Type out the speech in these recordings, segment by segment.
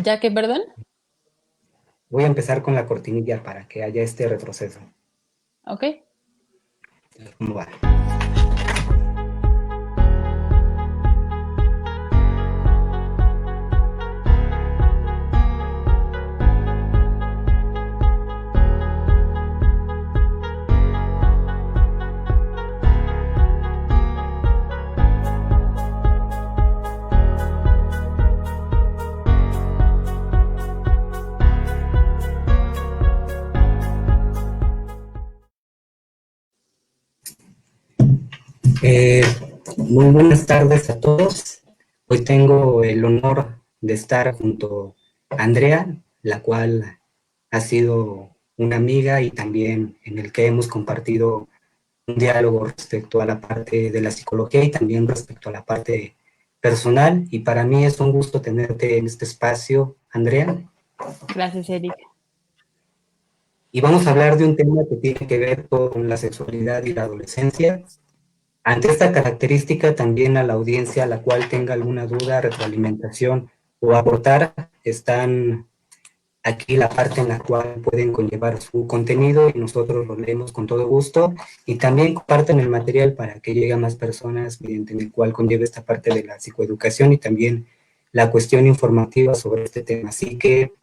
¿Ya que, perdón? Voy a empezar con la cortinilla para que haya este retroceso. Ok. ¿Cómo va? Eh, Muy buenas tardes a todos. Hoy tengo el honor de estar junto a Andrea, la cual ha sido una amiga y también en el que hemos compartido un diálogo respecto a la parte de la psicología y también respecto a la parte personal. Y para mí es un gusto tenerte en este espacio, Andrea. Gracias, Eric. Y vamos a hablar de un tema que tiene que ver con la sexualidad y la adolescencia. Ante esta característica, también a la audiencia a la cual tenga alguna duda, retroalimentación o aportar, están aquí la parte en la cual pueden conllevar su contenido y nosotros lo leemos con todo gusto y también comparten el material para que llegue a más personas mediante el cual conlleve esta parte de la psicoeducación y también la cuestión informativa sobre este tema. Así que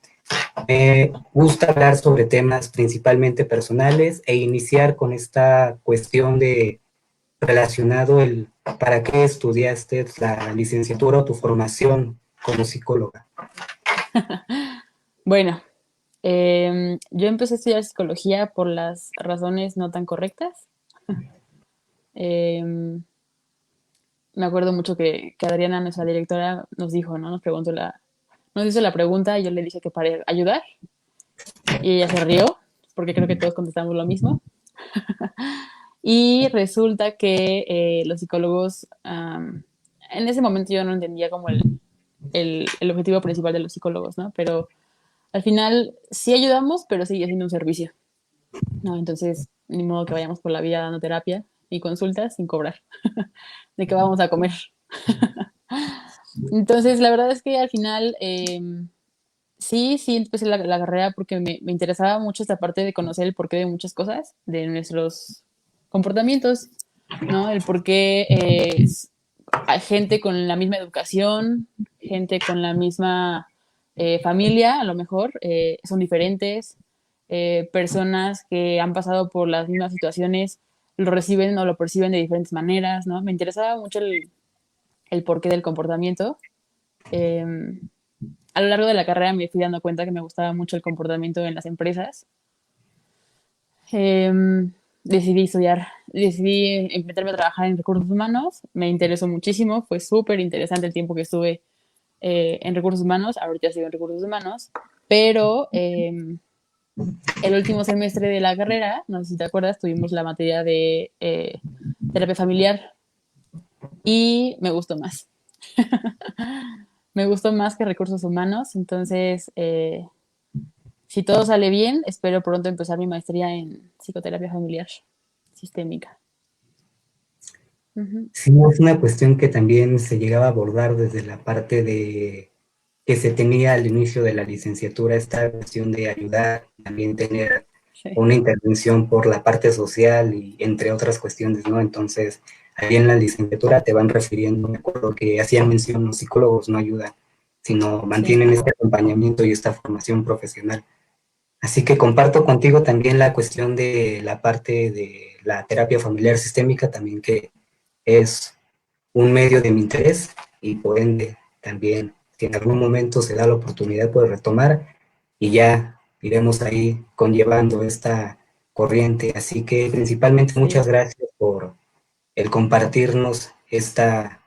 me gusta hablar sobre temas principalmente personales e iniciar con esta cuestión de relacionado el para qué estudiaste la licenciatura o tu formación como psicóloga. Bueno, yo empecé a estudiar psicología por las razones no tan correctas. Em, Me acuerdo mucho que Adriana, nuestra directora, nos dijo, ¿no? Nos hizo la pregunta y yo le dije que para ayudar y ella se rió porque creo que todos contestamos lo mismo. Y resulta que los psicólogos, en ese momento yo no entendía como el objetivo principal de los psicólogos, ¿no? Pero al final sí ayudamos, pero sigue siendo un servicio, ¿no? Entonces, ni modo que vayamos por la vida dando terapia y consultas sin cobrar. ¿De qué vamos a comer? Entonces, la verdad es que al final, sí empecé la carrera porque me interesaba mucho esta parte de conocer el porqué de muchas cosas, de nuestros comportamientos, ¿no? El por qué hay gente con la misma educación, gente con la misma familia, a lo mejor, son diferentes, personas que han pasado por las mismas situaciones lo reciben o lo perciben de diferentes maneras, ¿no? Me interesaba mucho el porqué del comportamiento. Eh, a lo largo de la carrera me fui dando cuenta que me gustaba mucho el comportamiento en las empresas. Eh, decidí meterme a trabajar en recursos humanos, me interesó muchísimo, fue súper interesante el tiempo que estuve en recursos humanos, ahorita sigo en recursos humanos, pero el último semestre de la carrera, no sé si te acuerdas, tuvimos la materia de terapia familiar y me gustó más. Me gustó más que recursos humanos, entonces si todo sale bien, espero pronto empezar mi maestría en psicoterapia familiar sistémica. Ujú. Sí, es una cuestión que también se llegaba a abordar desde la parte de que se tenía al inicio de la licenciatura, esta cuestión de ayudar, también tener Sí, una intervención por la parte social y entre otras cuestiones, ¿no? Entonces, ahí en la licenciatura te van refiriendo, me acuerdo que hacían mención, los psicólogos no ayudan, sino sí, mantienen este acompañamiento y esta formación profesional. Así que comparto contigo también la cuestión de la parte de la terapia familiar sistémica, también que es un medio de mi interés y por ende también si en algún momento se da la oportunidad puede retomar y ya iremos ahí conllevando esta corriente. Así que principalmente muchas sí. gracias por el compartirnos esta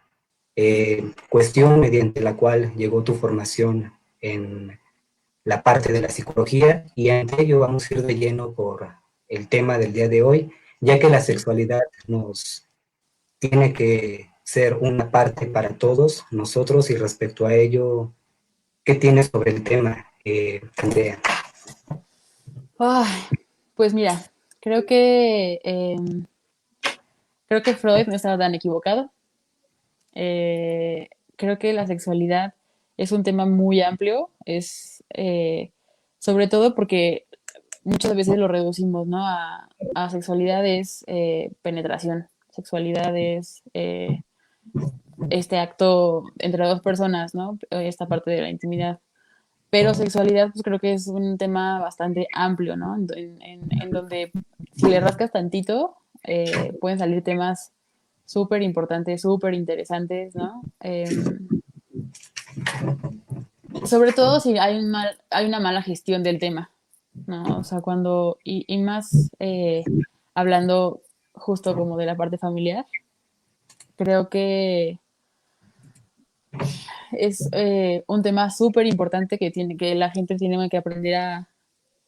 cuestión mediante la cual llegó tu formación en la parte de la psicología y ante ello vamos a ir de lleno por el tema del día de hoy, ya que la sexualidad nos tiene que ser una parte para todos nosotros y respecto a ello, ¿qué tienes sobre el tema, Andrea? Ay, pues mira, creo que, creo que Freud no estaba tan equivocado. Creo que la sexualidad es un tema muy amplio, sobre todo porque muchas veces lo reducimos, ¿no? A sexualidad es penetración, sexualidad es este acto entre dos personas, ¿no? Esta parte de la intimidad. Pero sexualidad, pues creo que es un tema bastante amplio, ¿no? En donde si le rascas tantito, pueden salir temas súper importantes, súper interesantes, ¿no? Sobre todo si hay una mala gestión del tema, ¿no? O sea, y más hablando justo como de la parte familiar, creo que es un tema súper importante que la gente tiene que aprender a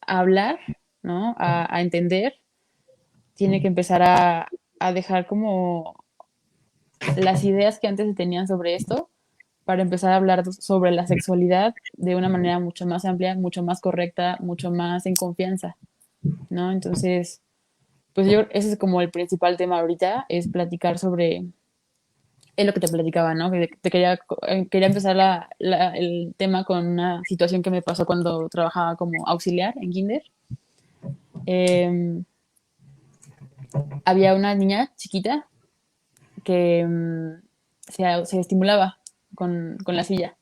hablar, ¿no? A entender, tiene que empezar a dejar como las ideas que antes se tenían sobre esto para empezar a hablar sobre la sexualidad de una manera mucho más amplia, mucho más correcta, mucho más en confianza, ¿no? Entonces, pues ese es como el principal tema ahorita, es platicar sobre, es lo que te platicaba, ¿no? Que te quería empezar el tema con una situación que me pasó cuando trabajaba como auxiliar en kinder. Eh, Había una niña chiquita que se estimulaba con la silla.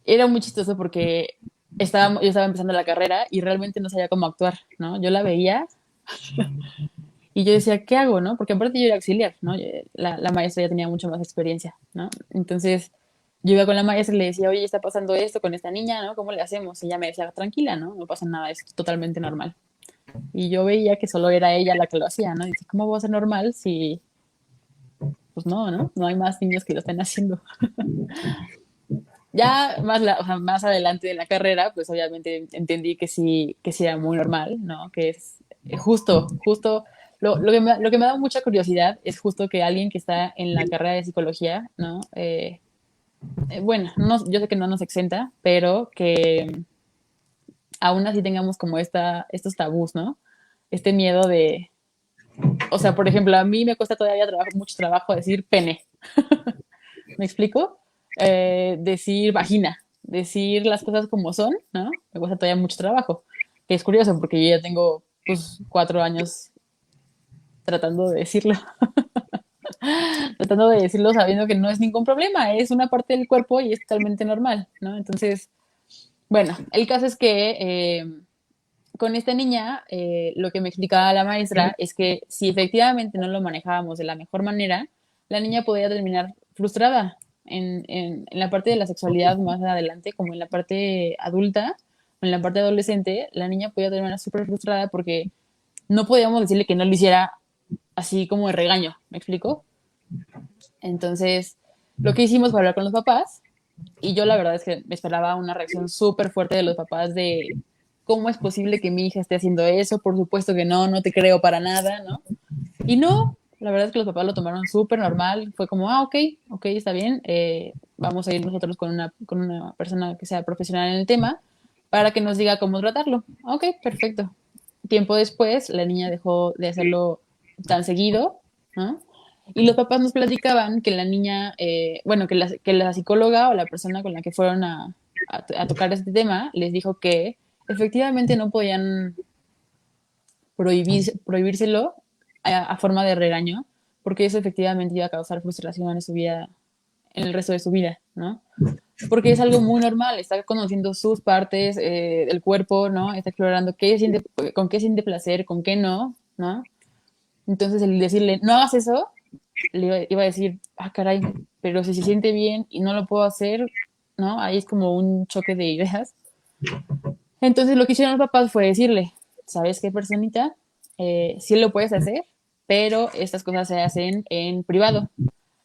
Era muy chistoso porque yo estaba empezando la carrera y realmente no sabía cómo actuar, ¿no? Yo la veía y yo decía, ¿qué hago, no? Porque aparte yo era auxiliar, ¿no? La maestra ya tenía mucha más experiencia, ¿no? Entonces yo iba con la maestra y le decía, oye, está pasando esto con esta niña, ¿no? ¿Cómo le hacemos? Y ella me decía, tranquila, ¿no? No pasa nada, es totalmente normal. Y yo veía que solo era ella la que lo hacía, ¿no? Y dice, ¿cómo va a ser normal si, pues no, ¿no? No hay más niños que lo estén haciendo. Ya o sea, más adelante en la carrera, pues obviamente entendí que sí era muy normal, ¿no? Que es justo, lo que me da mucha curiosidad es justo que alguien que está en la carrera de psicología, ¿no? Bueno, yo sé que no nos exenta, pero que aún así tengamos como estos tabús, ¿no? Este miedo o sea, por ejemplo, a mí me cuesta todavía mucho trabajo decir pene, ¿me explico? Decir vagina, decir las cosas como son, ¿no? Me cuesta todavía mucho trabajo. Que es curioso porque yo ya tengo, pues, 4 años tratando de decirlo, tratando de decirlo sabiendo que no es ningún problema, es una parte del cuerpo y es totalmente normal, ¿no? Entonces, bueno, el caso es que con esta niña, lo que me explicaba la maestra es que si efectivamente no lo manejábamos de la mejor manera, la niña podía terminar frustrada en la parte de la sexualidad más adelante, como en la parte adulta, o en la parte adolescente, la niña podía terminar súper frustrada porque no podíamos decirle que no lo hiciera así como de regaño, ¿me explico? Entonces, lo que hicimos fue hablar con los papás y yo la verdad es que me esperaba una reacción súper fuerte de los papás de cómo es posible que mi hija esté haciendo eso, por supuesto que no, no te creo para nada, ¿no? Y no, la verdad es que los papás lo tomaron súper normal, fue como, ok, ok, está bien, vamos a ir nosotros con una persona que sea profesional en el tema para que nos diga cómo tratarlo. Ok, perfecto. Tiempo después, la niña dejó de hacerlo tan seguido, ¿no? Y los papás nos platicaban que la niña, bueno, que la psicóloga o la persona con la que fueron a tocar este tema les dijo que efectivamente no podían prohibírselo a forma de regaño, porque eso efectivamente iba a causar frustración en su vida, en el resto de su vida, ¿no? Porque es algo muy normal, está conociendo sus partes del cuerpo, ¿no? Está explorando con qué siente placer, con qué no, ¿no? Entonces el decirle, no hagas eso, iba a decir, ah, caray, pero si se siente bien y no lo puedo hacer, ¿no? Ahí es como un choque de ideas. Entonces lo que hicieron los papás fue decirle, ¿sabes qué, personita? Sí lo puedes hacer, pero estas cosas se hacen en privado.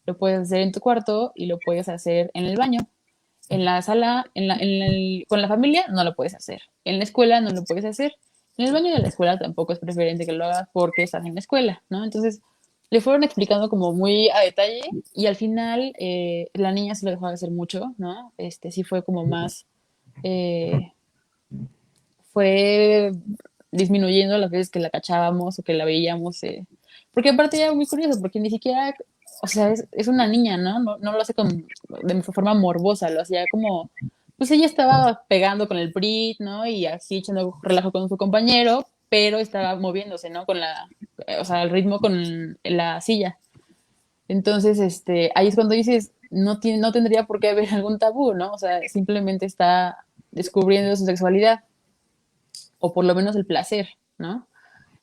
Lo puedes hacer en tu cuarto y lo puedes hacer en el baño. En la sala, con la familia, no lo puedes hacer. En la escuela no lo puedes hacer. En el baño de la escuela tampoco es preferente que lo hagas porque estás en la escuela, ¿no? Entonces, le fueron explicando como muy a detalle y al final la niña se lo dejó de hacer mucho, ¿no? Sí fue como más, eh, fue disminuyendo las veces que la cachábamos o que la veíamos. Porque aparte era muy curioso, porque ni siquiera o sea, es una niña, ¿no? No lo hace de forma morbosa, lo hacía como, pues ella estaba pegando con el PRI, ¿no? Y así echando relajo con su compañero, pero estaba moviéndose, ¿no? O sea, al ritmo con la silla. Entonces, ahí es cuando dices, no tendría por qué haber algún tabú, ¿no? O sea, simplemente está descubriendo su sexualidad, o por lo menos el placer, ¿no?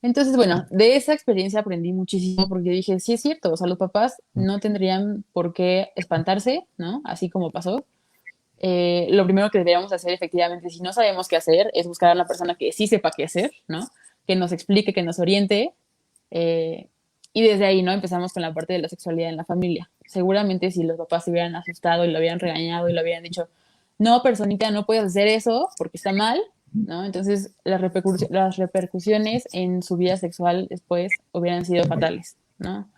Entonces, bueno, de esa experiencia aprendí muchísimo porque dije, sí es cierto, o sea, los papás no tendrían por qué espantarse, ¿no? Así como pasó. Lo primero que deberíamos hacer, efectivamente, si no sabemos qué hacer, es buscar a una persona que sí sepa qué hacer, ¿no? Que nos explique, que nos oriente. eh, y desde ahí, ¿no? Empezamos con la parte de la sexualidad en la familia. Seguramente si los papás se hubieran asustado y lo habían regañado y lo habían dicho, no, personita, no puedes hacer eso porque está mal, ¿no? Entonces las repercusiones en su vida sexual después hubieran sido fatales, ¿no?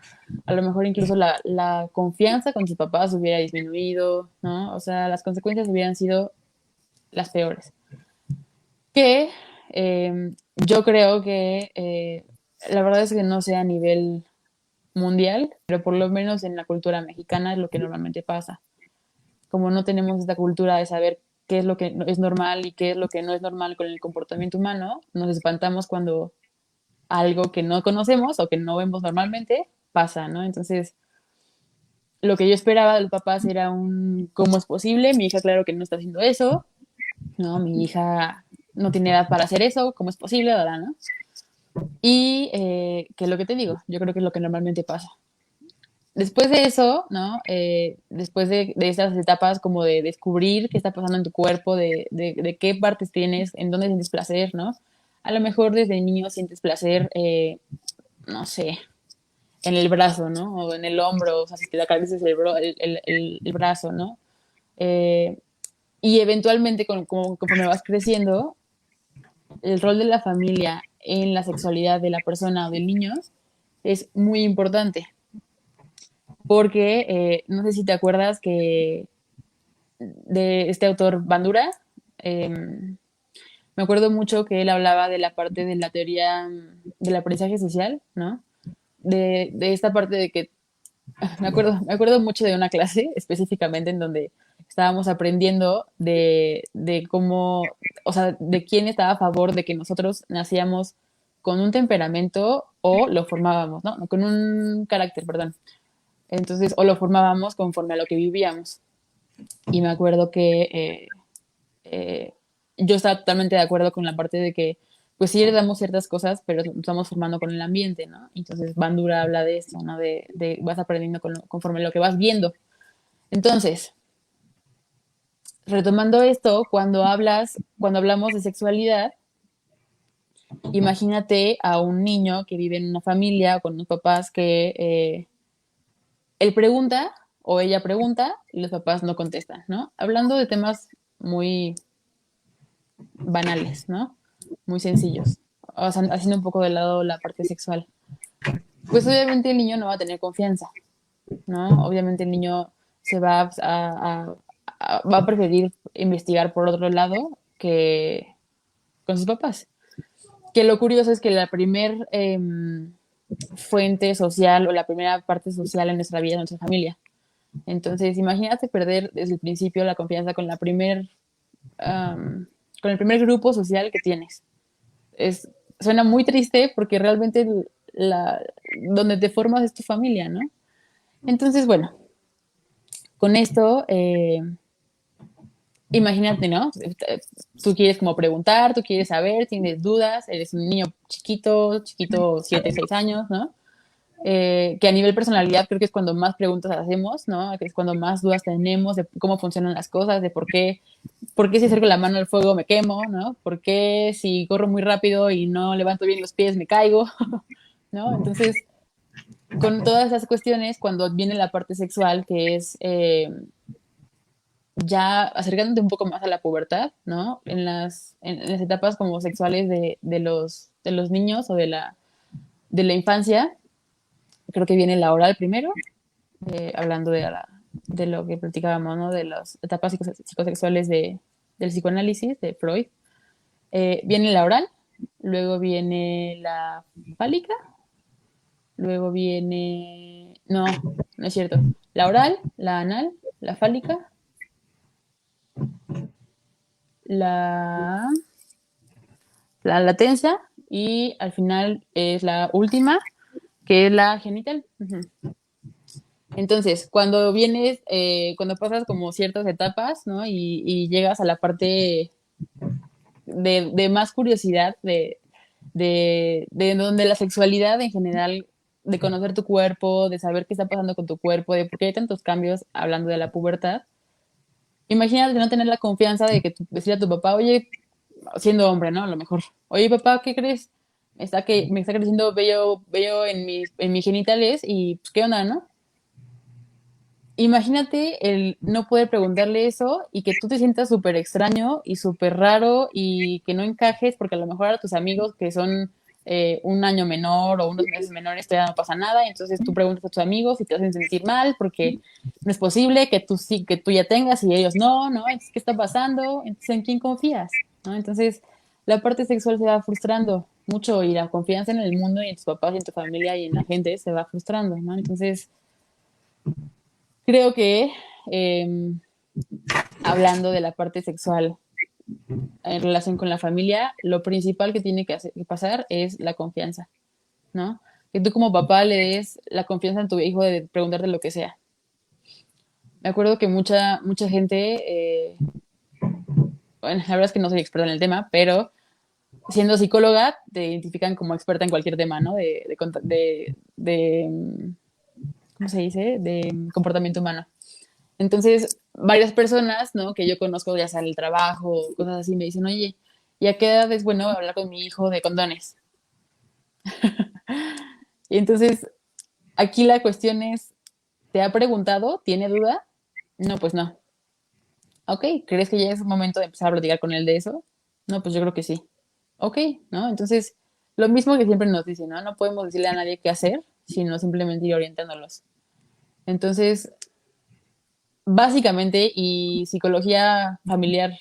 A lo mejor incluso la confianza con sus papás hubiera disminuido, ¿no? O sea, las consecuencias hubieran sido las peores. Que yo creo que la verdad es que no sea a nivel mundial, pero por lo menos en la cultura mexicana es lo que normalmente pasa. Como no tenemos esta cultura de saber qué es lo que es normal y qué es lo que no es normal con el comportamiento humano, nos espantamos cuando algo que no conocemos o que no vemos normalmente pasa, ¿no? Entonces, lo que yo esperaba de los papás era ¿cómo es posible? Mi hija, claro que no está haciendo eso, ¿no? Mi hija no tiene edad para hacer eso, ¿cómo es posible? ¿Verdad, no? Y, ¿qué es lo que te digo? Yo creo que es lo que normalmente pasa. Después de eso, ¿no? Después de esas etapas como de descubrir qué está pasando en tu cuerpo, de qué partes tienes, en dónde sientes placer, ¿no? A lo mejor desde niño sientes placer, no sé, en el brazo, ¿no? O en el hombro, o sea, si te acaricias el brazo, ¿no? Eh, y eventualmente, conforme vas creciendo, el rol de la familia en la sexualidad de la persona o del niño es muy importante. Porque no sé si te acuerdas que de este autor Bandura, eh, me acuerdo mucho que él hablaba de la parte de la teoría del aprendizaje social, ¿no? De esta parte de que me acuerdo mucho de una clase específicamente en donde estábamos aprendiendo de cómo, o sea, de quién estaba a favor de que nosotros nacíamos con un temperamento o lo formábamos, ¿no? Con un carácter, perdón. Entonces, o lo formábamos conforme a lo que vivíamos. Y me acuerdo que eh, yo estaba totalmente de acuerdo con la parte de que, pues sí heredamos ciertas cosas, pero nos estamos formando con el ambiente, ¿no? Entonces, Bandura habla de esto, ¿no? De vas aprendiendo conforme lo que vas viendo. Entonces, retomando esto, cuando hablamos de sexualidad, imagínate a un niño que vive en una familia con unos papás que él pregunta o ella pregunta y los papás no contestan, ¿no? Hablando de temas muy banales, ¿no? Muy sencillos. O sea, haciendo un poco de lado la parte sexual. Pues obviamente el niño no va a tener confianza, ¿no? Obviamente el niño se va a preferir investigar por otro lado que con sus papás. Que lo curioso es que la primer fuente social o la primera parte social en nuestra vida es nuestra familia. Entonces, imagínate perder desde el principio la confianza con el primer grupo social que tienes. Es, suena muy triste porque realmente donde te formas es tu familia, ¿no? Entonces, bueno, con esto, imagínate, ¿no? Tú quieres como preguntar, tú quieres saber, tienes dudas, eres un niño chiquito, chiquito, 7, 6 años, ¿no? Que a nivel personalidad creo que es cuando más preguntas hacemos, ¿no? Que es cuando más dudas tenemos de cómo funcionan las cosas, de por qué si acerco la mano al fuego me quemo, ¿no? ¿Por qué si corro muy rápido y no levanto bien los pies me caigo, ¿no? Entonces, con todas esas cuestiones, cuando viene la parte sexual, que es ya acercándote un poco más a la pubertad, ¿no? En las etapas como sexuales de los niños o de la infancia, creo que viene la oral primero, hablando de lo que platicábamos, ¿no? De las etapas psicosexuales del psicoanálisis, de Freud. Viene la oral, luego viene la fálica luego viene, no, no es cierto, la oral, la anal, la fálica, la, la latencia y al final es la última, que es la genital. Ujú. Entonces, cuando vienes, cuando pasas como ciertas etapas, ¿no? Y llegas a la parte de más curiosidad, de donde la sexualidad en general, de conocer tu cuerpo, de saber qué está pasando con tu cuerpo, de por qué hay tantos cambios hablando de la pubertad. Imagínate no tener la confianza de que decirle a tu papá, oye, siendo hombre, ¿no? A lo mejor, oye, papá, ¿qué crees? Me está creciendo vello en mis genitales y pues, ¿qué onda, no? Imagínate el no poder preguntarle eso y que tú te sientas súper extraño y súper raro y que no encajes porque a lo mejor a tus amigos que son un año menor o unos meses menores todavía no pasa nada, y entonces tú preguntas a tus amigos y te hacen sentir mal porque no es posible que tú sí, que tú ya tengas y ellos no, ¿no? Entonces, ¿qué está pasando? Entonces, ¿en quién confías? ¿No? Entonces, la parte sexual se va frustrando mucho y la confianza en el mundo y en tus papás y en tu familia y en la gente se va frustrando, ¿no? Entonces, creo que eh, hablando de la parte sexual en relación con la familia, lo principal que tiene que pasar es la confianza, ¿no? Que tú como papá le des la confianza a tu hijo de preguntarte lo que sea. Me acuerdo que mucha gente, bueno, la verdad es que no soy experta en el tema, pero siendo psicóloga te identifican como experta en cualquier tema, ¿no? ¿Cómo se dice? De comportamiento humano. Entonces, varias personas, ¿no? Que yo conozco, ya sea en el trabajo, cosas así, me dicen, oye, ¿y a qué edad es bueno hablar con mi hijo de condones? Y entonces, aquí la cuestión es, ¿te ha preguntado? ¿Tiene duda? No, pues no. Ok, ¿crees que ya es momento de empezar a platicar con él de eso? No, pues yo creo que sí. Ok, ¿no? Entonces, lo mismo que siempre nos dicen, ¿no? No podemos decirle a nadie qué hacer, sino simplemente ir orientándolos. Entonces, básicamente, y psicología familiar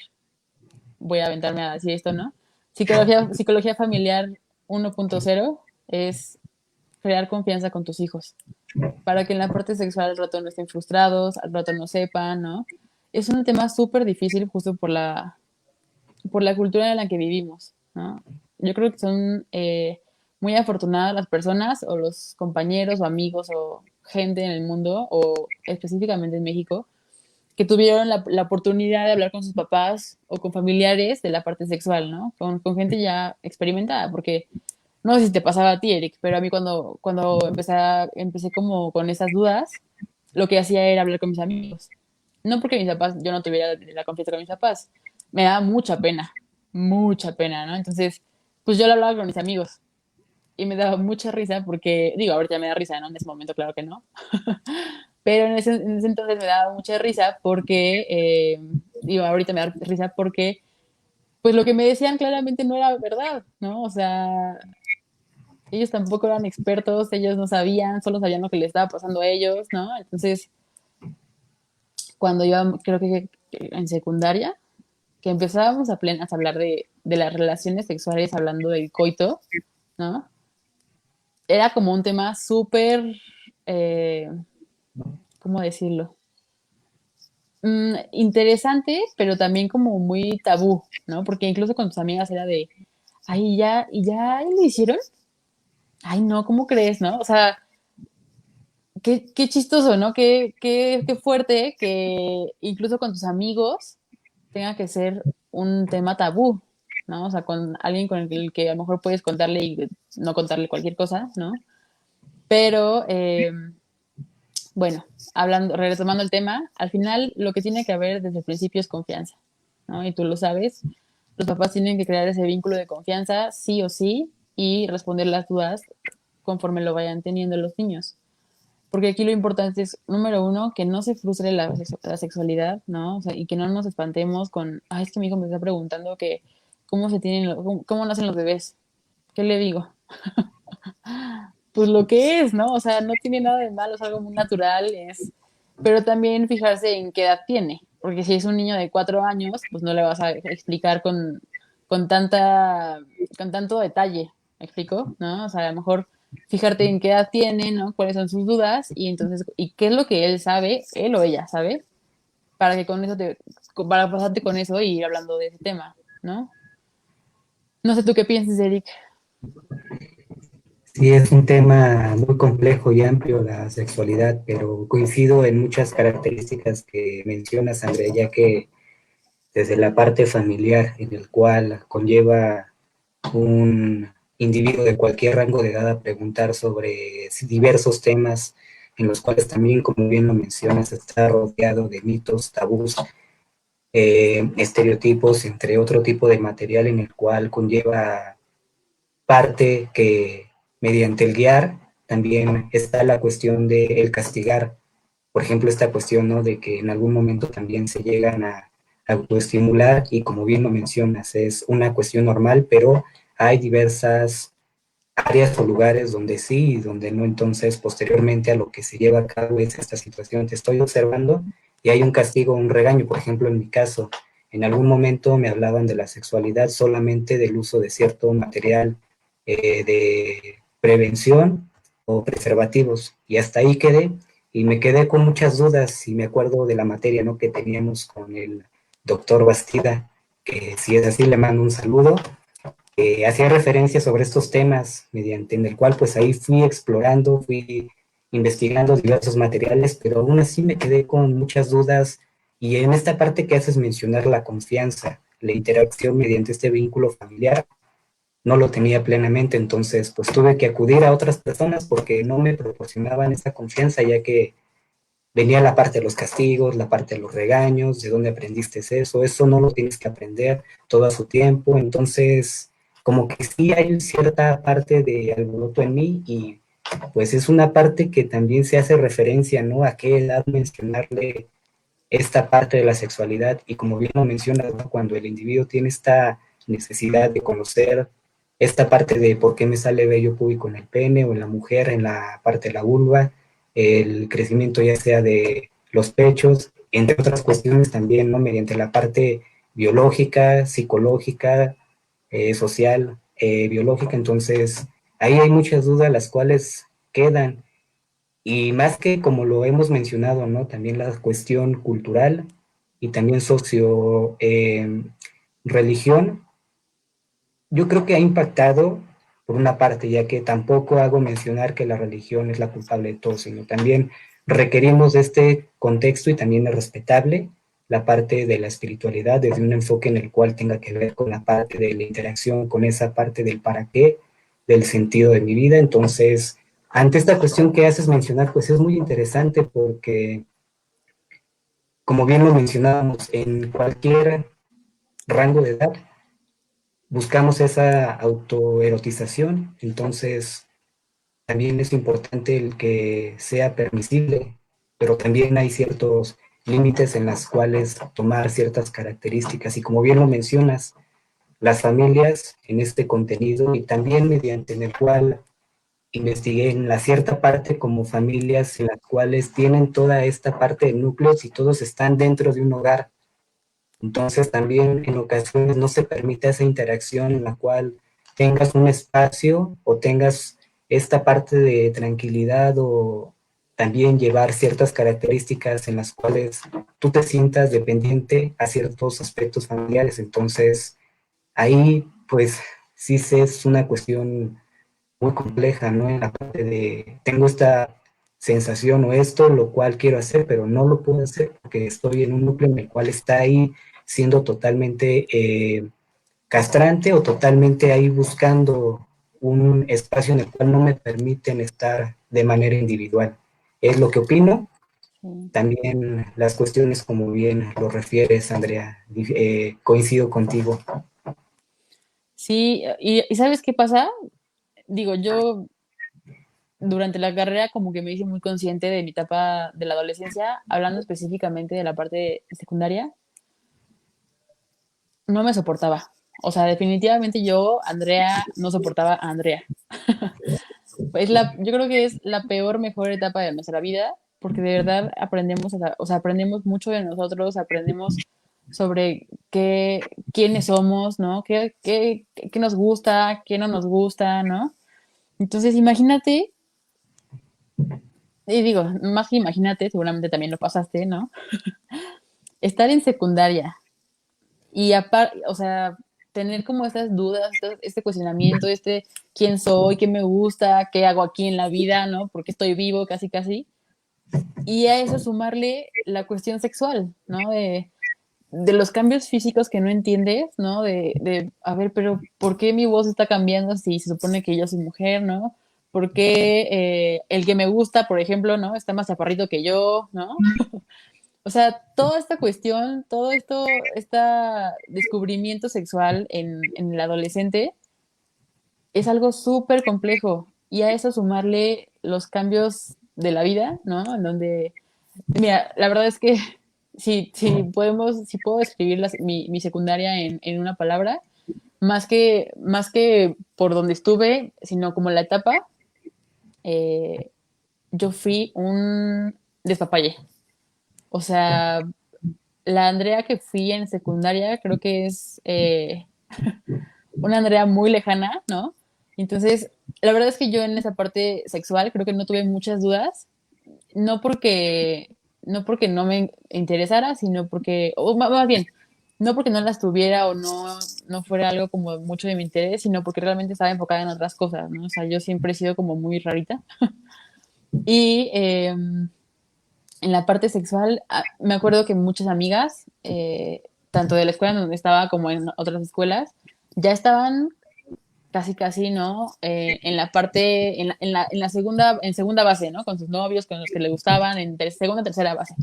voy a aventarme a decir esto, ¿no? Psicología familiar 1.0 es crear confianza con tus hijos, para que en la parte sexual al rato no estén frustrados, al rato no sepan, ¿no? Es un tema súper difícil justo por la cultura en la que vivimos, ¿no? Yo creo que son muy afortunadas las personas o los compañeros o amigos o gente en el mundo o específicamente en México que tuvieron la oportunidad de hablar con sus papás o con familiares de la parte sexual, ¿no? Gente ya experimentada, porque no sé si te pasaba a ti, Eric, pero a mí cuando empecé como con esas dudas, lo que hacía era hablar con mis amigos. No porque mis papás, yo no tuviera la confianza con mis papás, me daba mucha pena, ¿no? Entonces, pues yo lo hablaba con mis amigos y me daba mucha risa porque, digo, ahorita ya me da risa, ¿no? En ese momento, claro que no, pero en ese entonces me daba mucha risa porque, digo, ahorita me da risa porque, pues lo que me decían claramente no era verdad, ¿no? O sea, ellos tampoco eran expertos, ellos no sabían, solo sabían lo que les estaba pasando a ellos, ¿no? Entonces, cuando yo creo que en secundaria, que empezábamos a hablar de las relaciones sexuales, hablando del coito, ¿no? Era como un tema súper, eh, ¿cómo decirlo? Interesante, pero también como muy tabú, ¿no? Porque incluso con tus amigas era de, ay, ya, ¿y ya lo hicieron? Ay, no, ¿cómo crees, no? O sea, qué chistoso, ¿no? Qué fuerte que incluso con tus amigos tenga que ser un tema tabú, ¿no? O sea, con alguien con el que a lo mejor puedes contarle y no contarle cualquier cosa, ¿no? Pero, bueno, retomando el tema, al final lo que tiene que haber desde el principio es confianza, ¿no? Y tú lo sabes, los papás tienen que crear ese vínculo de confianza sí o sí y responder las dudas conforme lo vayan teniendo los niños. Porque aquí lo importante es, número uno, que no se frustre la sexualidad, ¿no? O sea, y que no nos espantemos con, ay, es que mi hijo me está preguntando que cómo se tienen, cómo nacen los bebés. ¿Qué le digo? Pues lo que es, ¿no? O sea, no tiene nada de malo, es algo muy natural, pero también fijarse en qué edad tiene, porque si es un niño de 4 años, pues no le vas a explicar con tanta, con tanto detalle, ¿me explico? ¿No? O sea, a lo mejor fijarte en qué edad tiene, ¿no? Cuáles son sus dudas y entonces, y qué es lo que él sabe, él o ella sabe, para que con eso para pasarte con eso y ir hablando de ese tema, ¿no? No sé tú qué piensas, Eric. Sí, es un tema muy complejo y amplio la sexualidad, pero coincido en muchas características que mencionas, Andrea, ya que desde la parte familiar, en el cual conlleva un individuo de cualquier rango de edad a preguntar sobre diversos temas en los cuales también, como bien lo mencionas, está rodeado de mitos, tabús, estereotipos, entre otro tipo de material en el cual conlleva parte que mediante el guiar también está la cuestión de el castigar. Por ejemplo, esta cuestión, ¿no? De que en algún momento también se llegan a autoestimular y como bien lo mencionas, es una cuestión normal, pero hay diversas áreas o lugares donde sí y donde no. Entonces, posteriormente a lo que se lleva a cabo es esta situación, te estoy observando y hay un castigo, un regaño. Por ejemplo, en mi caso, en algún momento me hablaban de la sexualidad solamente del uso de cierto material de prevención o preservativos y hasta ahí quedé y me quedé con muchas dudas y me acuerdo de la materia, ¿no? Que teníamos con el doctor Bastida, que si es así le mando un saludo, hacía referencia sobre estos temas, mediante en el cual pues ahí fui explorando, fui investigando diversos materiales, pero aún así me quedé con muchas dudas y en esta parte que haces mencionar la confianza, la interacción mediante este vínculo familiar, no lo tenía plenamente, entonces pues tuve que acudir a otras personas porque no me proporcionaban esa confianza, ya que venía la parte de los castigos, la parte de los regaños, de dónde aprendiste eso no lo tienes que aprender todo a su tiempo, entonces como que sí hay cierta parte de alboroto en mí y pues es una parte que también se hace referencia, ¿no? A qué edad mencionarle esta parte de la sexualidad y como bien lo mencionas, ¿no? Cuando el individuo tiene esta necesidad de conocer esta parte de por qué me sale vello púbico en el pene o en la mujer, en la parte de la vulva, el crecimiento ya sea de los pechos, entre otras cuestiones también, ¿no? Mediante la parte biológica, psicológica, social, biológica, entonces ahí hay muchas dudas las cuales quedan y más que como lo hemos mencionado, ¿no? También la cuestión cultural y también socio religión, yo creo que ha impactado por una parte, ya que tampoco hago mencionar que la religión es la culpable de todo, sino también requerimos de este contexto y también es respetable la parte de la espiritualidad desde un enfoque en el cual tenga que ver con la parte de la interacción, con esa parte del para qué, del sentido de mi vida. Entonces, ante esta cuestión que haces mencionar, pues es muy interesante porque, como bien lo mencionábamos, en cualquier rango de edad buscamos esa autoerotización, entonces también es importante el que sea permisible, pero también hay ciertos límites en las cuales tomar ciertas características y como bien lo mencionas, las familias en este contenido y también mediante en el cual investigué en la cierta parte como familias en las cuales tienen toda esta parte de núcleos y todos están dentro de un hogar. Entonces también en ocasiones no se permite esa interacción en la cual tengas un espacio o tengas esta parte de tranquilidad o también llevar ciertas características en las cuales tú te sientas dependiente a ciertos aspectos familiares. Entonces ahí pues sí es una cuestión muy compleja, ¿no? En la parte de, tengo esta sensación o esto, lo cual quiero hacer, pero no lo puedo hacer porque estoy en un núcleo en el cual está ahí siendo totalmente castrante o totalmente ahí buscando un espacio en el cual no me permiten estar de manera individual. Es lo que opino. Sí. También las cuestiones, como bien lo refieres, Andrea, coincido contigo. Sí, y ¿sabes qué pasa? Digo, yo durante la carrera como que me hice muy consciente de mi etapa de la adolescencia, hablando específicamente de la parte secundaria, no me soportaba. O sea, definitivamente yo, Andrea, no soportaba a Andrea. Yo creo que es la peor, mejor etapa de nuestra vida, porque de verdad aprendemos, o sea, aprendemos mucho de nosotros, aprendemos sobre quiénes somos, ¿no? Qué nos gusta, qué no nos gusta, ¿no? Entonces, imagínate, y digo, más que imagínate, seguramente también lo pasaste, ¿no? Estar en secundaria y aparte, o sea, tener como estas dudas, este cuestionamiento, quién soy, qué me gusta, qué hago aquí en la vida, ¿no? ¿Por qué estoy vivo? Casi, casi. Y a eso sumarle la cuestión sexual, ¿no? De los cambios físicos que no entiendes, ¿no? A ver, pero ¿por qué mi voz está cambiando si se supone que yo soy mujer, ¿no? ¿Por qué el que me gusta, por ejemplo, ¿no? Está más chaparrito que yo, ¿no? O sea, toda esta cuestión, todo esto, este descubrimiento sexual en el adolescente es algo súper complejo. Y a eso sumarle los cambios de la vida, ¿no? En donde, mira, la verdad es que si puedo describir mi secundaria en una palabra, más que por donde estuve, sino como la etapa, eh, yo fui un despapalle. O sea, la Andrea que fui en secundaria creo que es una Andrea muy lejana, ¿no? Entonces, la verdad es que yo en esa parte sexual creo que no tuve muchas dudas, no porque no me interesara, sino porque, o más bien, no porque no las tuviera o no fuera algo como mucho de mi interés, sino porque realmente estaba enfocada en otras cosas, ¿no? O sea, yo siempre he sido como muy rarita. Y en la parte sexual, me acuerdo que muchas amigas, tanto de la escuela en donde estaba como en otras escuelas, ya estaban casi casi, ¿no? En la parte, en la segunda, en segunda base, ¿no? Con sus novios, con los que le gustaban, en segunda, tercera base.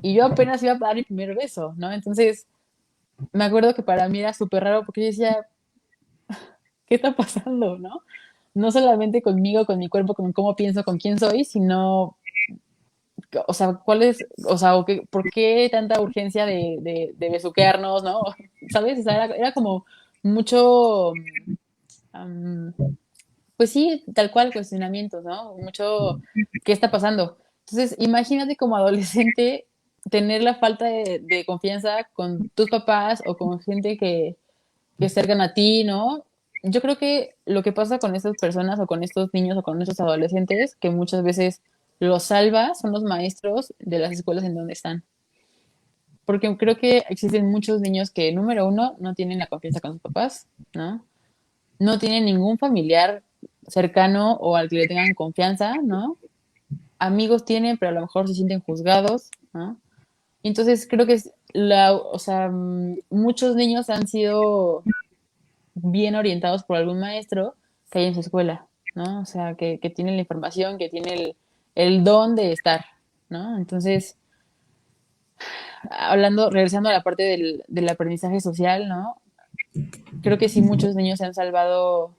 Y yo apenas iba a dar mi primer beso, ¿no? Entonces, me acuerdo que para mí era súper raro porque yo decía, ¿qué está pasando, no? No solamente conmigo, con mi cuerpo, con cómo pienso, con quién soy, sino, o sea, cuál es, o sea, ¿por qué tanta urgencia de besuquearnos, ¿no? ¿Sabes? O sea, era como mucho, um, pues sí, tal cual, cuestionamientos, ¿no? Mucho, ¿qué está pasando? Entonces, imagínate como adolescente tener la falta de confianza con tus papás o con gente que es cercana a ti, ¿no? Yo creo que lo que pasa con estas personas o con estos niños o con estos adolescentes, que muchas veces los salva, son los maestros de las escuelas en donde están. Porque creo que existen muchos niños que, número uno, no tienen la confianza con sus papás, ¿no? No tienen ningún familiar cercano o al que le tengan confianza, ¿no? Amigos tienen, pero a lo mejor se sienten juzgados, ¿no? Entonces creo que o sea, muchos niños han sido bien orientados por algún maestro que hay en su escuela, ¿no? O sea, que tiene la información, que tiene el don de estar, ¿no? Entonces, regresando a la parte del aprendizaje social, ¿no? Creo que sí muchos niños se han salvado,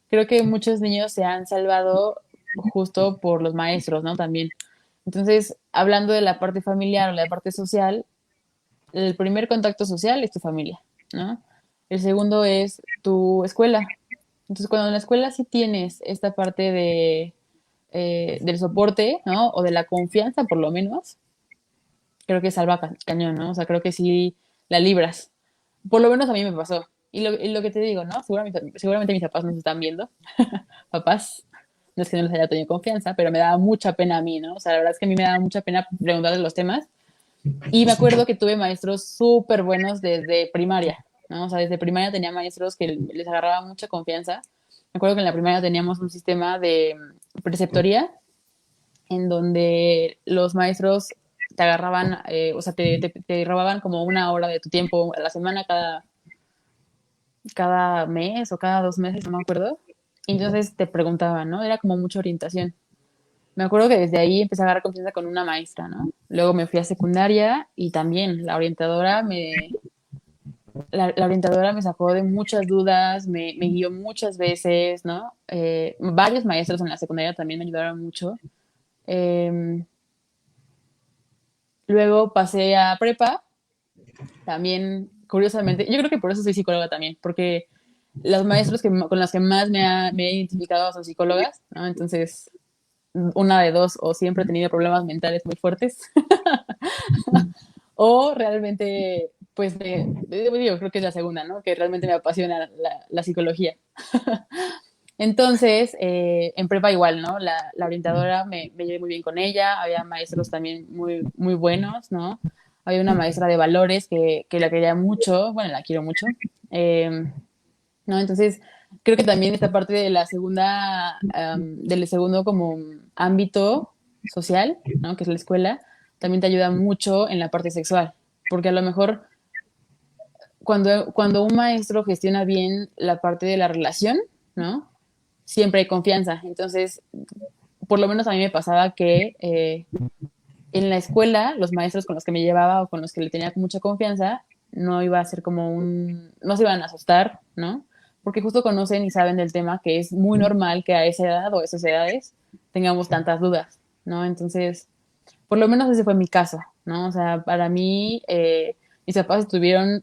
creo que muchos niños se han salvado justo por los maestros, ¿no? También. Entonces, hablando de la parte familiar o la parte social, el primer contacto social es tu familia, ¿no? El segundo es tu escuela. Entonces, cuando en la escuela sí tienes esta parte del soporte, ¿no? O de la confianza, por lo menos, creo que salva cañón, ¿no? O sea, creo que sí la libras. Por lo menos a mí me pasó. Y lo que te digo, ¿no? Seguramente mis papás nos están viendo. Papás, no es que no les haya tenido confianza, pero me daba mucha pena a mí, ¿no? O sea, la verdad es que a mí me daba mucha pena preguntarles los temas. Y me acuerdo que tuve maestros súper buenos desde primaria, ¿no? O sea, desde primaria tenía maestros que les agarraba mucha confianza. Me acuerdo que en la primaria teníamos un sistema de preceptoría en donde los maestros te agarraban, o sea, te robaban como una hora de tu tiempo a la semana, cada mes o cada 2 meses, no me acuerdo. Y entonces te preguntaban, ¿no? Era como mucha orientación. Me acuerdo que desde ahí empecé a agarrar confianza con una maestra, ¿no? Luego me fui a secundaria y también la orientadora me sacó de muchas dudas, me guió muchas veces, ¿no? Varios maestros en la secundaria también me ayudaron mucho. Eh, Luego pasé a prepa, también, curiosamente, yo creo que por eso soy psicóloga también, porque los maestros con los que más me he identificado son psicólogas, ¿no? Entonces, una de dos, o siempre he tenido problemas mentales muy fuertes, o realmente, pues, digo, creo que es la segunda, ¿no? Que realmente me apasiona la psicología. Entonces, en prepa igual, ¿no? La orientadora me llevé muy bien con ella, había maestros también muy, muy buenos, ¿no? Había una maestra de valores que la quería mucho, bueno, la quiero mucho, eh, ¿no? Entonces, creo que también esta parte de la segunda, del segundo como ámbito social, ¿no? Que es la escuela, también te ayuda mucho en la parte sexual, porque a lo mejor cuando un maestro gestiona bien la parte de la relación, ¿no? Siempre hay confianza. Entonces, por lo menos a mí me pasaba que en la escuela, los maestros con los que me llevaba o con los que le tenía mucha confianza, no iba a ser como no se iban a asustar, ¿no? Porque justo conocen y saben del tema que es muy normal que a esa edad o a esas edades tengamos tantas dudas, ¿no? Entonces, por lo menos ese fue mi caso, ¿no? O sea, para mí, mis papás estuvieron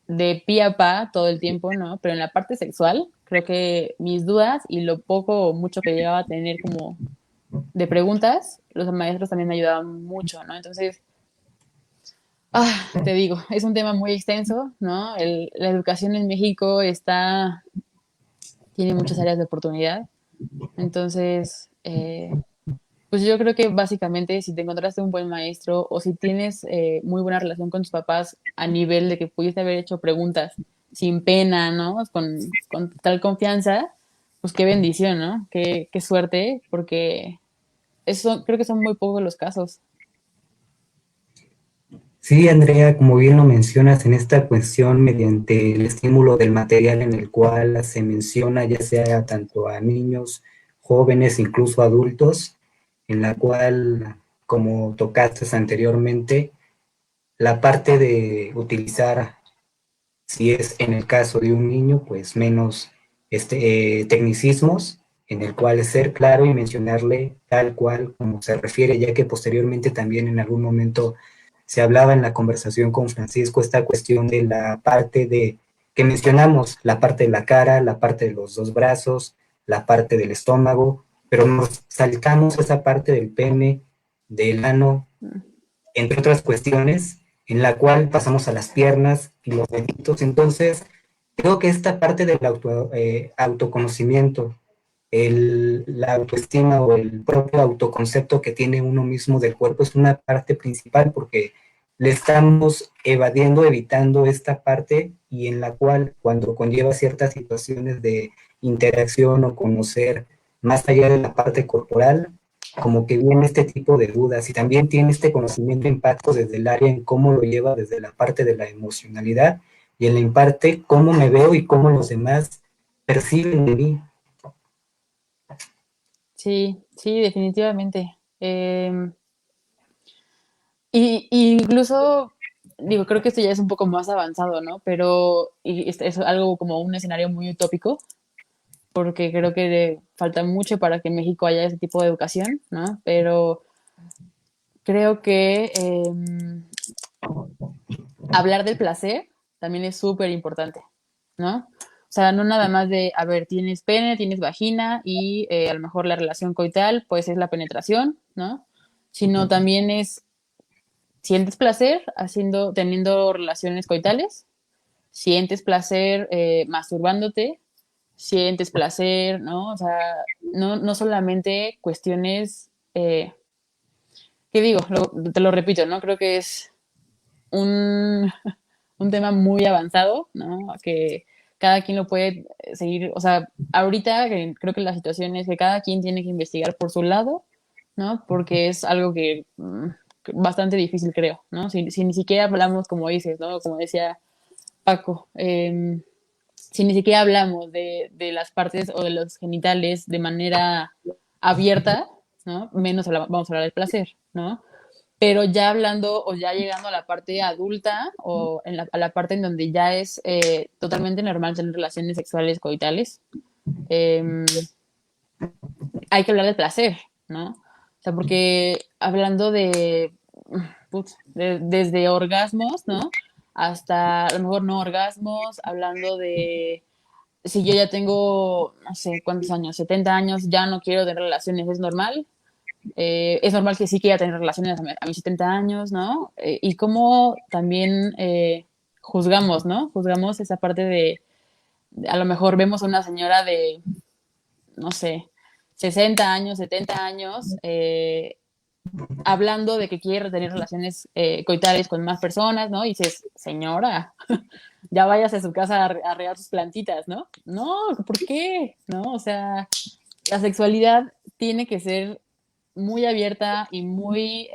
de pie a pa todo el tiempo, ¿no? Pero en la parte sexual, creo que mis dudas y lo poco o mucho que llegaba a tener como de preguntas, los maestros también me ayudaban mucho, ¿no? Entonces, te digo, es un tema muy extenso, ¿no? La educación en México tiene muchas áreas de oportunidad. Entonces, pues yo creo que básicamente si te encontraste un buen maestro o si tienes muy buena relación con tus papás a nivel de que pudiste haber hecho preguntas sin pena, ¿no? Con tal confianza, pues qué bendición, ¿no? Qué suerte, porque eso creo que son muy pocos los casos. Sí, Andrea, como bien lo mencionas, en esta cuestión, mediante el estímulo del material en el cual se menciona, ya sea tanto a niños, jóvenes, incluso adultos, en la cual, como tocaste anteriormente, la parte de utilizar, si es en el caso de un niño, pues menos tecnicismos, en el cual es ser claro y mencionarle tal cual como se refiere, ya que posteriormente también en algún momento se hablaba en la conversación con Francisco esta cuestión de la parte de que mencionamos, la parte de la cara, la parte de los dos brazos, la parte del estómago, pero nos saltamos esa parte del pene, del ano, entre otras cuestiones, en la cual pasamos a las piernas y los deditos. Entonces, creo que esta parte del autoconocimiento, la autoestima o el propio autoconcepto que tiene uno mismo del cuerpo es una parte principal porque le estamos evadiendo, evitando esta parte y en la cual cuando conlleva ciertas situaciones de interacción o conocer más allá de la parte corporal, como que viene este tipo de dudas y también tiene este conocimiento de impacto desde el área en cómo lo lleva desde la parte de la emocionalidad y en la parte cómo me veo y cómo los demás perciben de mí. Sí, sí, definitivamente. Y incluso, digo, creo que esto ya es un poco más avanzado, ¿no? Pero y es algo como un escenario muy utópico, porque creo que falta mucho para que en México haya ese tipo de educación, ¿no? Pero creo que hablar del placer también es súper importante, ¿no? O sea, no nada más de, a ver, tienes pene, tienes vagina y a lo mejor la relación coital, pues es la penetración, ¿no? Sino también es, ¿sientes placer teniendo relaciones coitales? ¿Sientes placer masturbándote? ¿Sientes placer, no? O sea, no solamente cuestiones, ¿qué digo? Te lo repito, ¿no? Creo que es un, un tema muy avanzado, ¿no? Que cada quien lo puede seguir, o sea, ahorita creo que la situación es que cada quien tiene que investigar por su lado, ¿no? Porque es algo que bastante difícil, creo, ¿no? Si ni siquiera hablamos, como dices, ¿no? Como decía Paco, si ni siquiera hablamos de las partes o de los genitales de manera abierta, ¿no? Menos vamos a hablar del placer, ¿no? Pero ya hablando o ya llegando a la parte adulta o a la parte en donde ya es totalmente normal tener relaciones sexuales coitales, eh, hay que hablar del placer, ¿no? O sea, porque hablando desde orgasmos, ¿no? Hasta a lo mejor no orgasmos, hablando de si yo ya tengo, no sé cuántos años, 70 años, ya no quiero tener relaciones, es normal, es normal que sí quiera tener relaciones a mis 70 años, ¿no? Y cómo también juzgamos, ¿no? Juzgamos esa parte a lo mejor vemos a una señora de no sé, 60 años, 70 años, hablando de que quiere tener relaciones coitales con más personas, ¿no? Y dices, señora, ya vayas a su casa a regar sus plantitas, ¿no? No, ¿por qué? ¿No? O sea, la sexualidad tiene que ser muy abierta y muy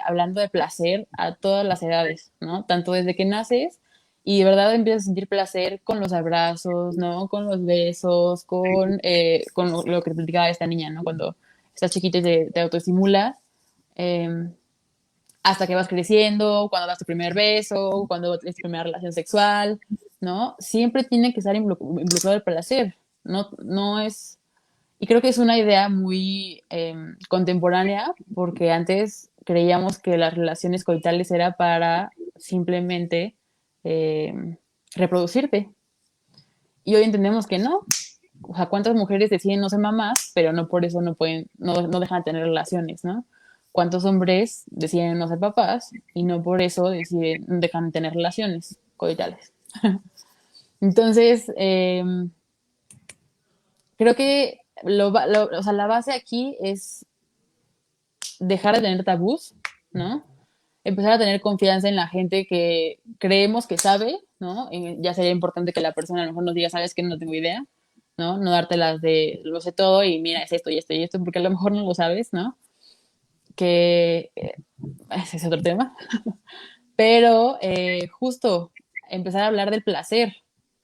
hablando de placer a todas las edades, ¿no? Tanto desde que naces y de verdad empiezas a sentir placer con los abrazos, ¿no? Con los besos, con lo que te platicaba esta niña, ¿no? Cuando estás chiquita y te autoestimulas, eh, hasta que vas creciendo, cuando das tu primer beso, cuando tienes tu primera relación sexual, ¿no? Siempre tiene que estar involucrado el placer, no es y creo que es una idea muy contemporánea, porque antes creíamos que las relaciones coitales era para simplemente eh, reproducirte. Y hoy entendemos que no. O sea, ¿cuántas mujeres deciden no ser mamás, pero no por eso no pueden, no dejan de tener relaciones, ¿no? ¿Cuántos hombres deciden no ser papás y no por eso dejan de tener relaciones coitales? Entonces, creo que o sea, la base aquí es dejar de tener tabús, ¿no? Empezar a tener confianza en la gente que creemos que sabe, ¿no? Ya sería importante que la persona a lo mejor nos diga, sabes que no tengo idea, ¿no? No darte las de lo sé todo y mira, es esto y esto y esto, porque a lo mejor no lo sabes, ¿no? Que ese es otro tema. Pero justo empezar a hablar del placer,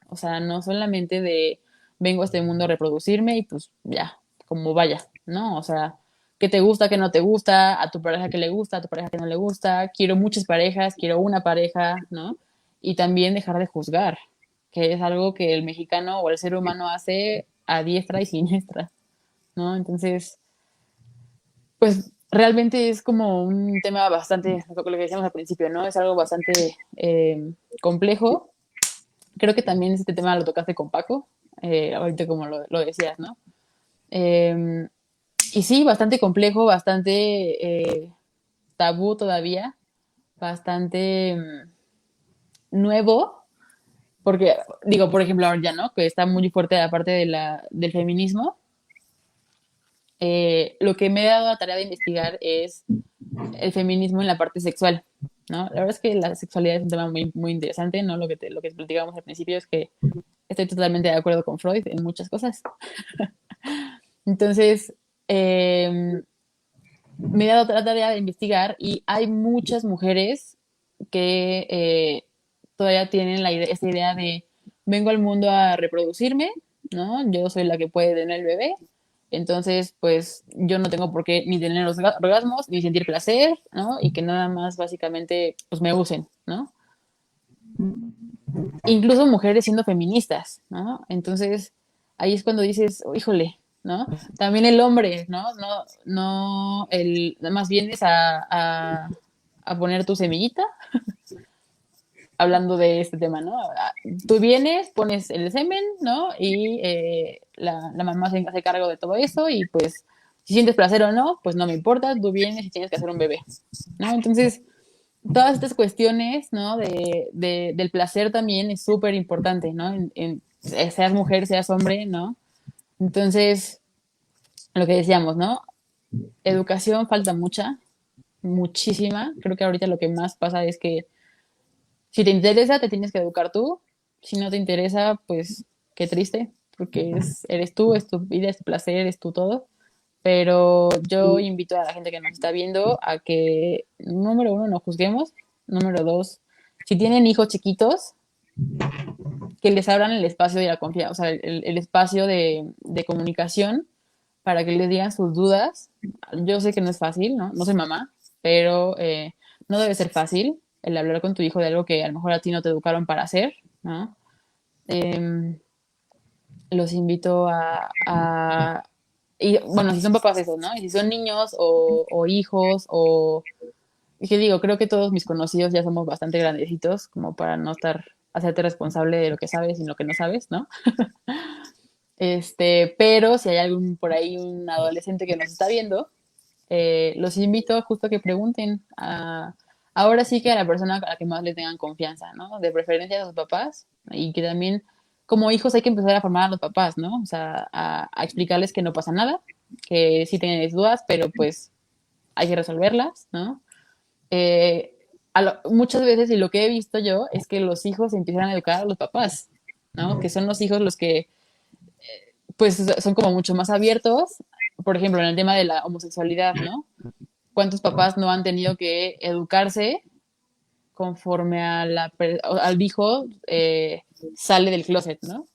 o sea, no solamente de vengo a este mundo a reproducirme y pues ya, como vaya, ¿no? O sea, qué te gusta, qué no te gusta, a tu pareja que le gusta, a tu pareja que no le gusta, quiero muchas parejas, quiero una pareja, ¿no? Y también dejar de juzgar, que es algo que el mexicano o el ser humano hace a diestra y siniestra, ¿no? Entonces, pues realmente es como un tema bastante, lo que decíamos al principio, ¿no? Es algo bastante complejo. Creo que también este tema lo tocaste con Paco, ahorita como lo decías, ¿no? Eh, y sí, bastante complejo, bastante tabú todavía, bastante nuevo, porque digo, por ejemplo, ahora ya, ¿no? Que está muy fuerte la parte del feminismo. Lo que me he dado la tarea de investigar es el feminismo en la parte sexual, ¿no? La verdad es que la sexualidad es un tema muy, muy interesante, ¿no? Lo que platicábamos al principio es que estoy totalmente de acuerdo con Freud en muchas cosas. Entonces, eh, me he dado la tarea de investigar y hay muchas mujeres que todavía tienen esta idea de vengo al mundo a reproducirme, ¿no? Yo soy la que puede tener el bebé, entonces pues yo no tengo por qué ni tener los orgasmos ni sentir placer, ¿no? Y que nada más básicamente pues me usen, ¿no? Incluso mujeres siendo feministas, ¿no? Entonces ahí es cuando dices, oh, híjole, ¿no? También el hombre, ¿no? Más bien es a poner tu semillita, hablando de este tema, ¿no? Tú vienes, pones el semen, ¿no? Y la mamá se hace cargo de todo eso y pues si sientes placer o no, pues no me importa, tú vienes y tienes que hacer un bebé, ¿no? Entonces, todas estas cuestiones, ¿no? Del placer también es súper importante, ¿no? Seas mujer, seas hombre, ¿no? Entonces, lo que decíamos, ¿no? Educación falta mucha, muchísima. Creo que ahorita lo que más pasa es que si te interesa, te tienes que educar tú. Si no te interesa, pues qué triste, porque eres tú, es tu vida, es tu placer, es tu todo. Pero yo invito a la gente que nos está viendo a que, número uno, no juzguemos. Número dos, si tienen hijos chiquitos, que les abran el espacio de la confianza, o sea, el espacio de comunicación para que les digan sus dudas. Yo sé que no es fácil, ¿no? No soy mamá, pero no debe ser fácil el hablar con tu hijo de algo que a lo mejor a ti no te educaron para hacer, ¿no? Eh, los invito y bueno, si son papás eso, ¿no? Y si son niños o hijos o, y que digo, creo que todos mis conocidos ya somos bastante grandecitos como para no estar, hacerte responsable de lo que sabes y lo que no sabes, ¿no? Pero si hay algún por ahí, un adolescente que nos está viendo, los invito justo a que pregunten ahora sí que a la persona a la que más le tengan confianza, ¿no? De preferencia a sus papás y que también como hijos hay que empezar a formar a los papás, ¿no? O sea, a explicarles que no pasa nada, que sí tienen dudas, pero pues hay que resolverlas, ¿no? Eh, muchas veces, y lo que he visto yo, es que los hijos empiezan a educar a los papás, ¿no? Que son los hijos los que, pues, son como mucho más abiertos, por ejemplo, en el tema de la homosexualidad, ¿no? ¿Cuántos papás no han tenido que educarse conforme al hijo sale del closet, ¿no?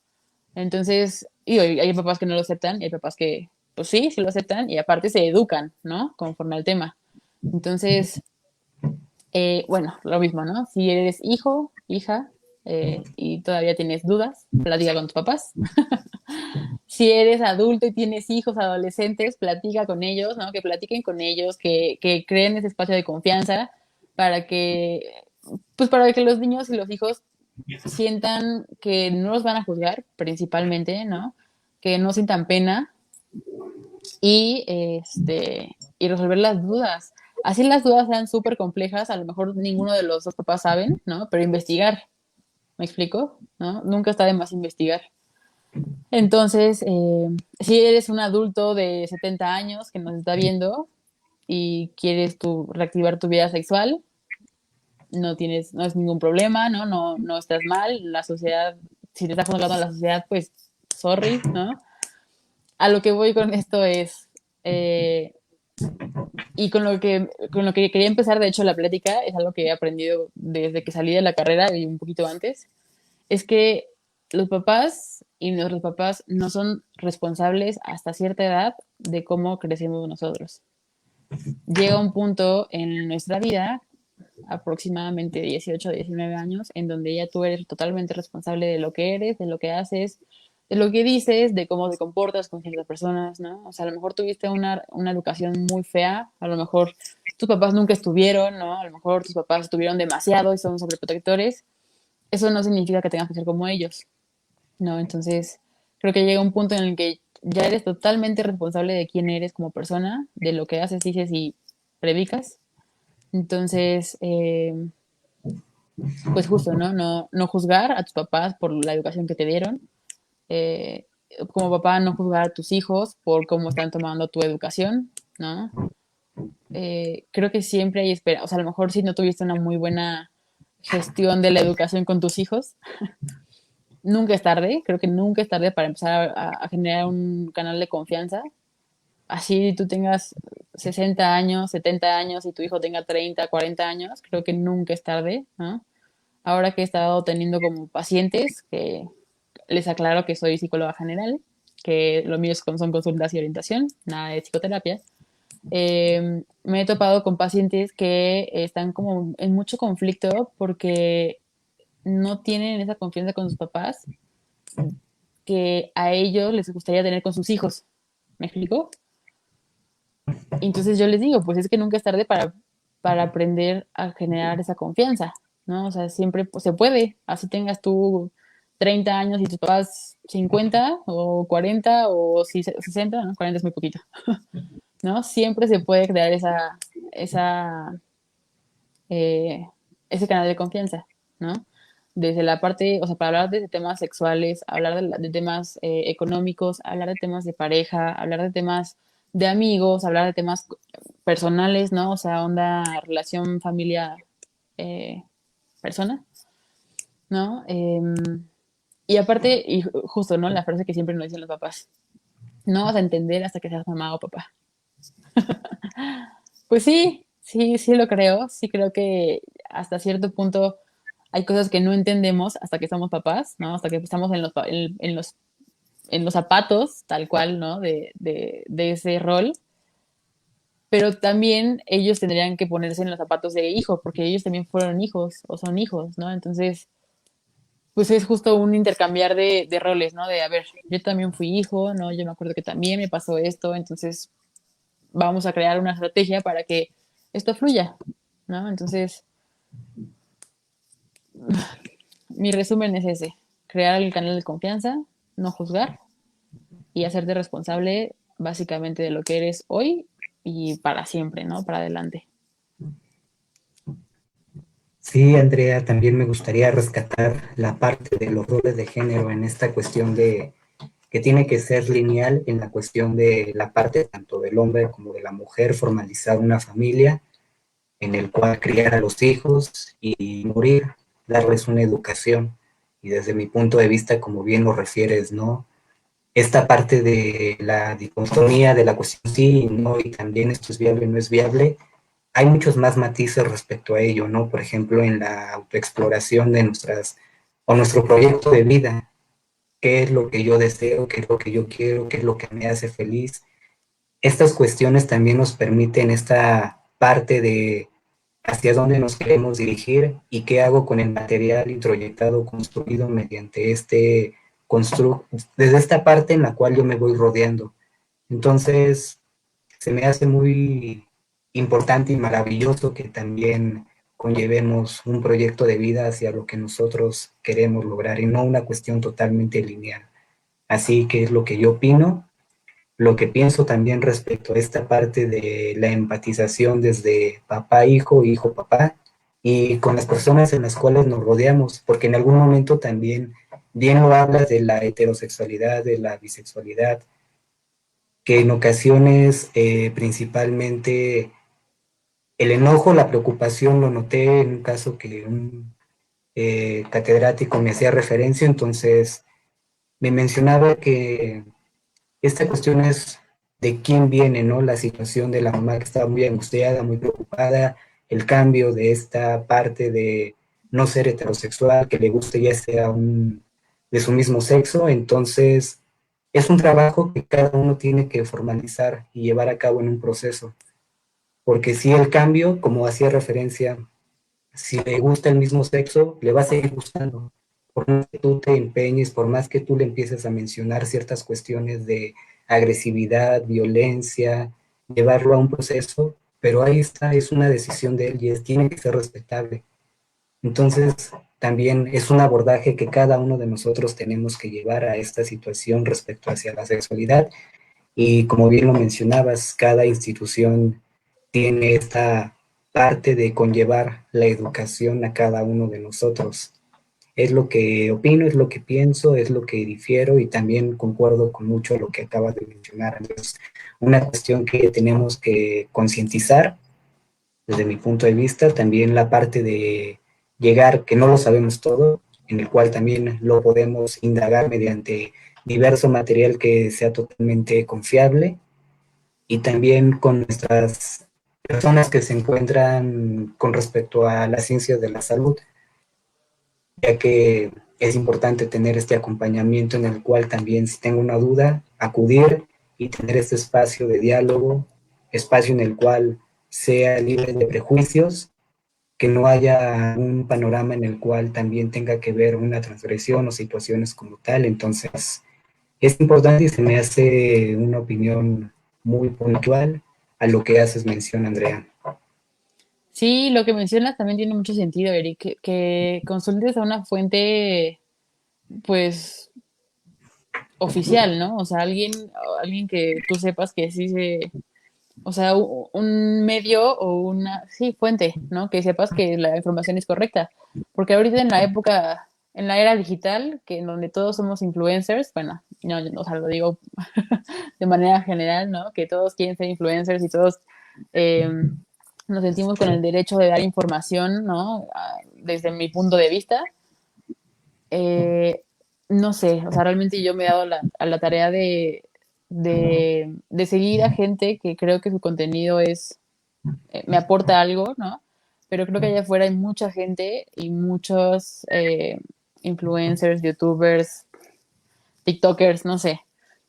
Entonces, y hay papás que no lo aceptan y hay papás que, pues sí, sí lo aceptan y aparte se educan, ¿no? Conforme al tema. Entonces, bueno, lo mismo, ¿no? Si eres hijo, hija, y todavía tienes dudas, platica con tus papás. Si eres adulto y tienes hijos, adolescentes, platica con ellos, ¿no? Que platiquen con ellos, que creen ese espacio de confianza para que, pues para que los niños y los hijos sientan que no los van a juzgar, principalmente, ¿no? Que no sientan pena y resolver las dudas. Así las dudas sean súper complejas, a lo mejor ninguno de los dos papás saben, ¿no? Pero investigar, ¿me explico? ¿No? Nunca está de más investigar. Entonces, si eres un adulto de 70 años que nos está viendo y quieres reactivar tu vida sexual, no es ningún problema, ¿no? No estás mal. La sociedad, si te estás juzgando a la sociedad, pues, sorry, ¿no? A lo que voy con esto es, eh, y con lo que quería empezar, de hecho, la plática, es algo que he aprendido desde que salí de la carrera y un poquito antes, es que los papás y nuestros papás no son responsables hasta cierta edad de cómo crecemos nosotros. Llega un punto en nuestra vida, aproximadamente 18 o 19 años, en donde ya tú eres totalmente responsable de lo que eres, de lo que haces, de lo que dices, de cómo te comportas con ciertas personas, ¿no? O sea, a lo mejor tuviste una educación muy fea, a lo mejor tus papás nunca estuvieron, ¿no? A lo mejor tus papás estuvieron demasiado y son sobreprotectores. Eso no significa que tengas que ser como ellos, ¿no? Entonces, creo que llega un punto en el que ya eres totalmente responsable de quién eres como persona, de lo que haces, dices y predicas. Entonces, pues justo, ¿no? No juzgar a tus papás por la educación que te dieron. Eh, como papá, no juzgar a tus hijos por cómo están tomando tu educación, ¿no? Creo que siempre hay espera. O sea, a lo mejor si no tuviste una muy buena gestión de la educación con tus hijos, nunca es tarde. Creo que nunca es tarde para empezar a generar un canal de confianza. Así tú tengas 60 años, 70 años y tu hijo tenga 30, 40 años, creo que nunca es tarde, ¿no? Ahora que he estado teniendo como pacientes, que les aclaro que soy psicóloga general, que lo mío son consultas y orientación, nada de psicoterapia, me he topado con pacientes que están como en mucho conflicto porque no tienen esa confianza con sus papás que a ellos les gustaría tener con sus hijos. ¿Me explico? Entonces yo les digo, pues es que nunca es tarde para aprender a generar esa confianza, ¿no? O sea, siempre pues, se puede, así tengas tú 30 años y tus papás 50 o 40 o 60, ¿no? 40 es muy poquito, ¿no? Siempre se puede crear esa, eh, ese canal de confianza, ¿no? Desde la parte, o sea, para hablar de temas sexuales, hablar de temas económicos, hablar de temas de pareja, hablar de temas de amigos, hablar de temas personales, ¿no? O sea, onda, relación, familia, eh, persona, ¿no? Y aparte, y justo, ¿no? La frase que siempre nos dicen los papás, no vas a entender hasta que seas mamá o papá. Pues sí, sí, sí lo creo, sí creo que hasta cierto punto hay cosas que no entendemos hasta que somos papás, ¿no? Hasta que estamos en los zapatos, tal cual, ¿no? De ese rol. Pero también ellos tendrían que ponerse en los zapatos de hijo, porque ellos también fueron hijos o son hijos, ¿no? Entonces, pues es justo un intercambiar de roles, ¿no? De, a ver, yo también fui hijo, ¿no? Yo me acuerdo que también me pasó esto, entonces vamos a crear una estrategia para que esto fluya, ¿no? Entonces, mi resumen es ese, crear el canal de confianza, no juzgar y hacerte responsable básicamente de lo que eres hoy y para siempre, ¿no? Para adelante. Sí, Andrea, también me gustaría rescatar la parte de los roles de género en esta cuestión de que tiene que ser lineal en la cuestión de la parte tanto del hombre como de la mujer, formalizar una familia en el cual criar a los hijos y morir, darles una educación. Y desde mi punto de vista, como bien lo refieres, ¿no? Esta parte de la dicotomía de la cuestión sí y no, y también esto es viable y no es viable, hay muchos más matices respecto a ello, ¿no? Por ejemplo, en la autoexploración de nuestras, o nuestro proyecto de vida, qué es lo que yo deseo, qué es lo que yo quiero, qué es lo que me hace feliz. Estas cuestiones también nos permiten esta parte de hacia dónde nos queremos dirigir y qué hago con el material introyectado, construido mediante este constructo, desde esta parte en la cual yo me voy rodeando. Entonces, se me hace muy importante y maravilloso que también conllevemos un proyecto de vida hacia lo que nosotros queremos lograr y no una cuestión totalmente lineal. Así que es lo que yo opino. Lo que pienso también respecto a esta parte de la empatización desde papá-hijo, hijo-papá, y con las personas en las cuales nos rodeamos, porque en algún momento también bien lo hablas de la heterosexualidad, de la bisexualidad, que en ocasiones principalmente el enojo, la preocupación lo noté en un caso que un catedrático me hacía referencia, entonces me mencionaba que esta cuestión es de quién viene, ¿no? La situación de la mamá que estaba muy angustiada, muy preocupada, el cambio de esta parte de no ser heterosexual, que le guste ya sea un, de su mismo sexo, entonces es un trabajo que cada uno tiene que formalizar y llevar a cabo en un proceso, porque si el cambio, como hacía referencia, si le gusta el mismo sexo, le va a seguir gustando. Por más que tú te empeñes, por más que tú le empieces a mencionar ciertas cuestiones de agresividad, violencia, llevarlo a un proceso, pero ahí está, es una decisión de él y es, tiene que ser respetable. Entonces, también es un abordaje que cada uno de nosotros tenemos que llevar a esta situación respecto hacia la sexualidad y como bien lo mencionabas, cada institución tiene esta parte de conllevar la educación a cada uno de nosotros. Es lo que opino, es lo que pienso, es lo que difiero y también concuerdo con mucho lo que acabas de mencionar. Entonces, una cuestión que tenemos que concientizar desde mi punto de vista, también la parte de llegar, que no lo sabemos todo, en el cual también lo podemos indagar mediante diverso material que sea totalmente confiable y también con nuestras personas que se encuentran con respecto a las ciencias de la salud, ya que es importante tener este acompañamiento en el cual también si tengo una duda, acudir y tener este espacio de diálogo, espacio en el cual sea libre de prejuicios, que no haya un panorama en el cual también tenga que ver una transgresión o situaciones como tal. Entonces, es importante y se me hace una opinión muy puntual a lo que haces mención, Andrea. Sí, lo que mencionas también tiene mucho sentido, Eric, que consultes a una fuente, pues, oficial, ¿no? O sea, alguien que tú sepas que sí se, o sea, un medio o una, sí, fuente, ¿no? Que sepas que la información es correcta. Porque ahorita en la época, en la era digital, que en donde todos somos influencers, bueno, no, o sea, lo digo de manera general, ¿no? Que todos quieren ser influencers y todos eh, nos sentimos con el derecho de dar información, ¿no? Desde mi punto de vista. Eh, no sé, o sea, realmente yo me he dado a la tarea de seguir a gente que creo que su contenido es, me aporta algo, ¿no? Pero creo que allá afuera hay mucha gente y muchos influencers, youtubers, tiktokers, no sé,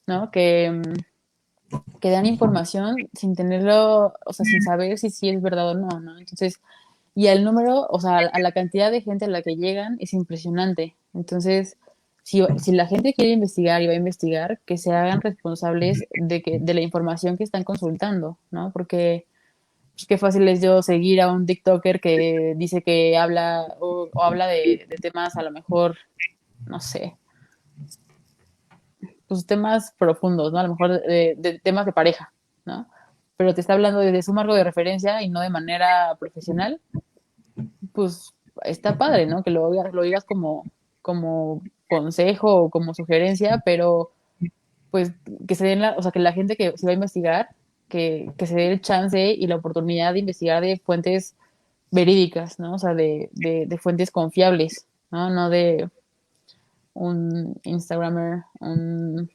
¿no? Que dan información sin tenerlo, o sea, sin saber si sí es verdad o no, ¿no? Entonces, y el número, o sea, a la cantidad de gente a la que llegan es impresionante. Entonces, si la gente quiere investigar y va a investigar, que se hagan responsables de la información que están consultando, ¿no? Porque pues, qué fácil es yo seguir a un TikToker que dice que habla o habla de temas a lo mejor, no sé, pues temas profundos, ¿no? A lo mejor de temas de pareja, ¿no? Pero te está hablando desde su marco de referencia y no de manera profesional, pues está padre, ¿no? Que lo digas como consejo o como sugerencia, pero pues que se den o sea, que la gente que se va a investigar, que se dé el chance y la oportunidad de investigar de fuentes verídicas, ¿no? O sea, de fuentes confiables, ¿no? No de un Instagramer, un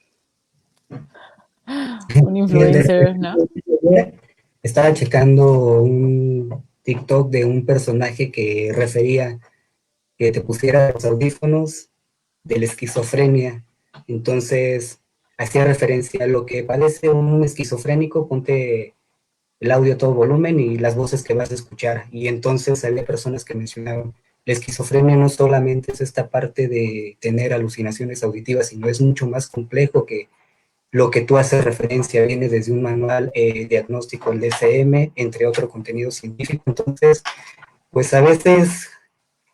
Bien, de influencer, ¿no? repente estaba checando un TikTok de un personaje que refería que te pusiera los audífonos de la esquizofrenia. Entonces, hacía referencia a lo que padece un esquizofrénico, ponte el audio a todo volumen y las voces que vas a escuchar. Y entonces había personas que mencionaron, la esquizofrenia no solamente es esta parte de tener alucinaciones auditivas, sino es mucho más complejo que lo que tú haces referencia. Viene desde un manual diagnóstico, el DSM, entre otro contenido científico. Entonces, pues a veces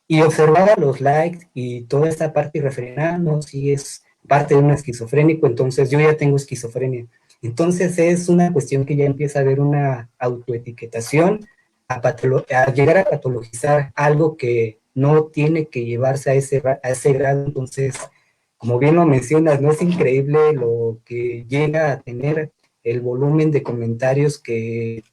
y observaba los likes y toda esta parte y refería, no, si es parte de un esquizofrénico, entonces yo ya tengo esquizofrenia. Entonces es una cuestión que ya empieza a haber una autoetiquetación, a llegar a patologizar algo que no tiene que llevarse a ese grado. Entonces, como bien lo mencionas, no es increíble lo que llega a tener el volumen de comentarios que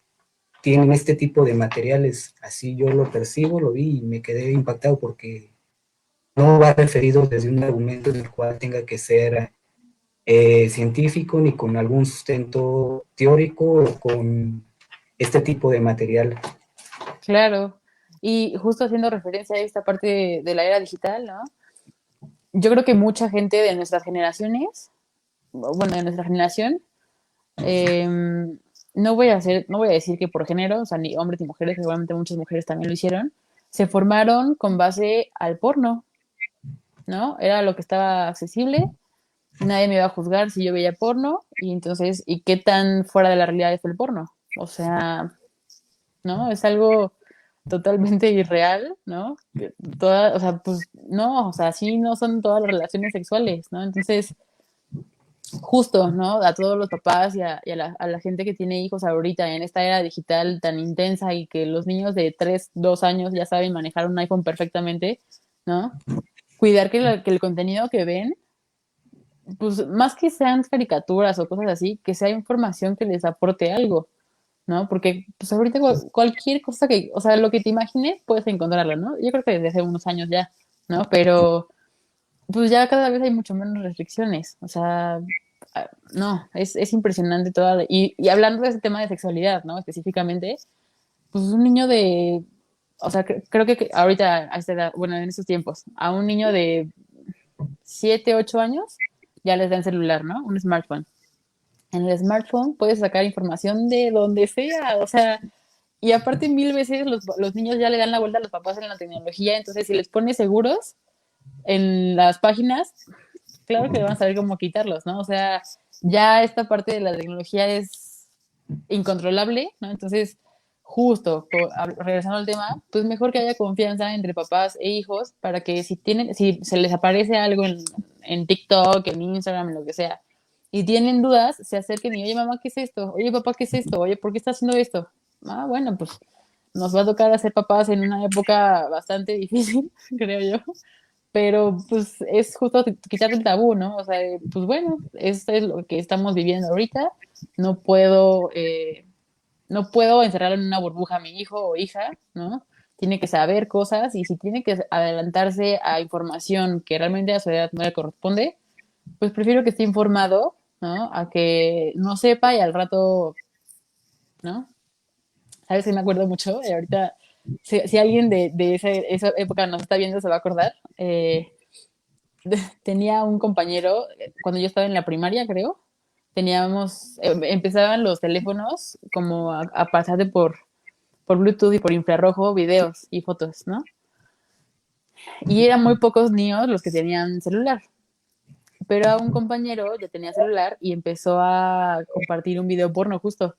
tienen este tipo de materiales. Así yo lo percibo, lo vi y me quedé impactado porque no va referido desde un argumento en el cual tenga que ser científico ni con algún sustento teórico o con este tipo de material. Claro. Y justo haciendo referencia a esta parte de la era digital, ¿no? Yo creo que mucha gente de nuestras generaciones, bueno, de nuestra generación, eh, no voy a decir que por género, o sea, ni hombres ni mujeres, seguramente muchas mujeres también lo hicieron, se formaron con base al porno, ¿no? Era lo que estaba accesible, nadie me iba a juzgar si yo veía porno, y entonces, ¿y qué tan fuera de la realidad es el porno? O sea, ¿no? Es algo totalmente irreal, ¿no? O sea, pues no, o sea, así no son todas las relaciones sexuales, ¿no? Entonces, justo, ¿no? A todos los papás a la gente que tiene hijos ahorita en esta era digital tan intensa y que los niños de 3 2 años ya saben manejar un iPhone perfectamente, ¿no? Cuidar que el contenido que ven, pues más que sean caricaturas o cosas así, que sea información que les aporte algo, ¿no? Porque pues ahorita cualquier cosa que, o sea, lo que te imagines puedes encontrarlo, ¿no? Yo creo que desde hace unos años ya, ¿no? Pero pues ya cada vez hay mucho menos restricciones, o sea, no, es impresionante toda, y hablando de ese tema de sexualidad, ¿no? Específicamente, pues un niño de, o sea, creo que ahorita, a esta edad, bueno, en estos tiempos, a un niño de 7 8 años ya les dan celular, ¿no? Un smartphone. En el smartphone puedes sacar información de donde sea, o sea, y aparte mil veces los niños ya le dan la vuelta a los papás en la tecnología, entonces si les pones seguros en las páginas, claro que van a saber cómo quitarlos, ¿no? O sea, ya esta parte de la tecnología es incontrolable, ¿no? Entonces, justo, regresando al tema, pues mejor que haya confianza entre papás e hijos para que si se les aparece algo en TikTok, en Instagram, en lo que sea, y tienen dudas, se acerquen y, oye, mamá, ¿qué es esto? Oye, papá, ¿qué es esto? Oye, ¿por qué estás haciendo esto? Ah, bueno, pues nos va a tocar hacer papás en una época bastante difícil, creo yo, pero pues es justo quitar el tabú, ¿no? O sea, pues bueno, esto es lo que estamos viviendo ahorita, no puedo, eh, no puedo encerrar en una burbuja a mi hijo o hija, ¿no? Tiene que saber cosas y si tiene que adelantarse a información que realmente a su edad no le corresponde, pues prefiero que esté informado, ¿no? A que no sepa y al rato, ¿no? ¿Sabes que me acuerdo mucho? Ahorita, si alguien de esa época nos está viendo, se va a acordar. Tenía un compañero, cuando yo estaba en la primaria, creo, empezaban los teléfonos como a pasarte por Bluetooth y por infrarrojo videos y fotos, ¿no? Y eran muy pocos niños los que tenían celular. Pero a un compañero ya tenía celular y empezó a compartir un video porno justo,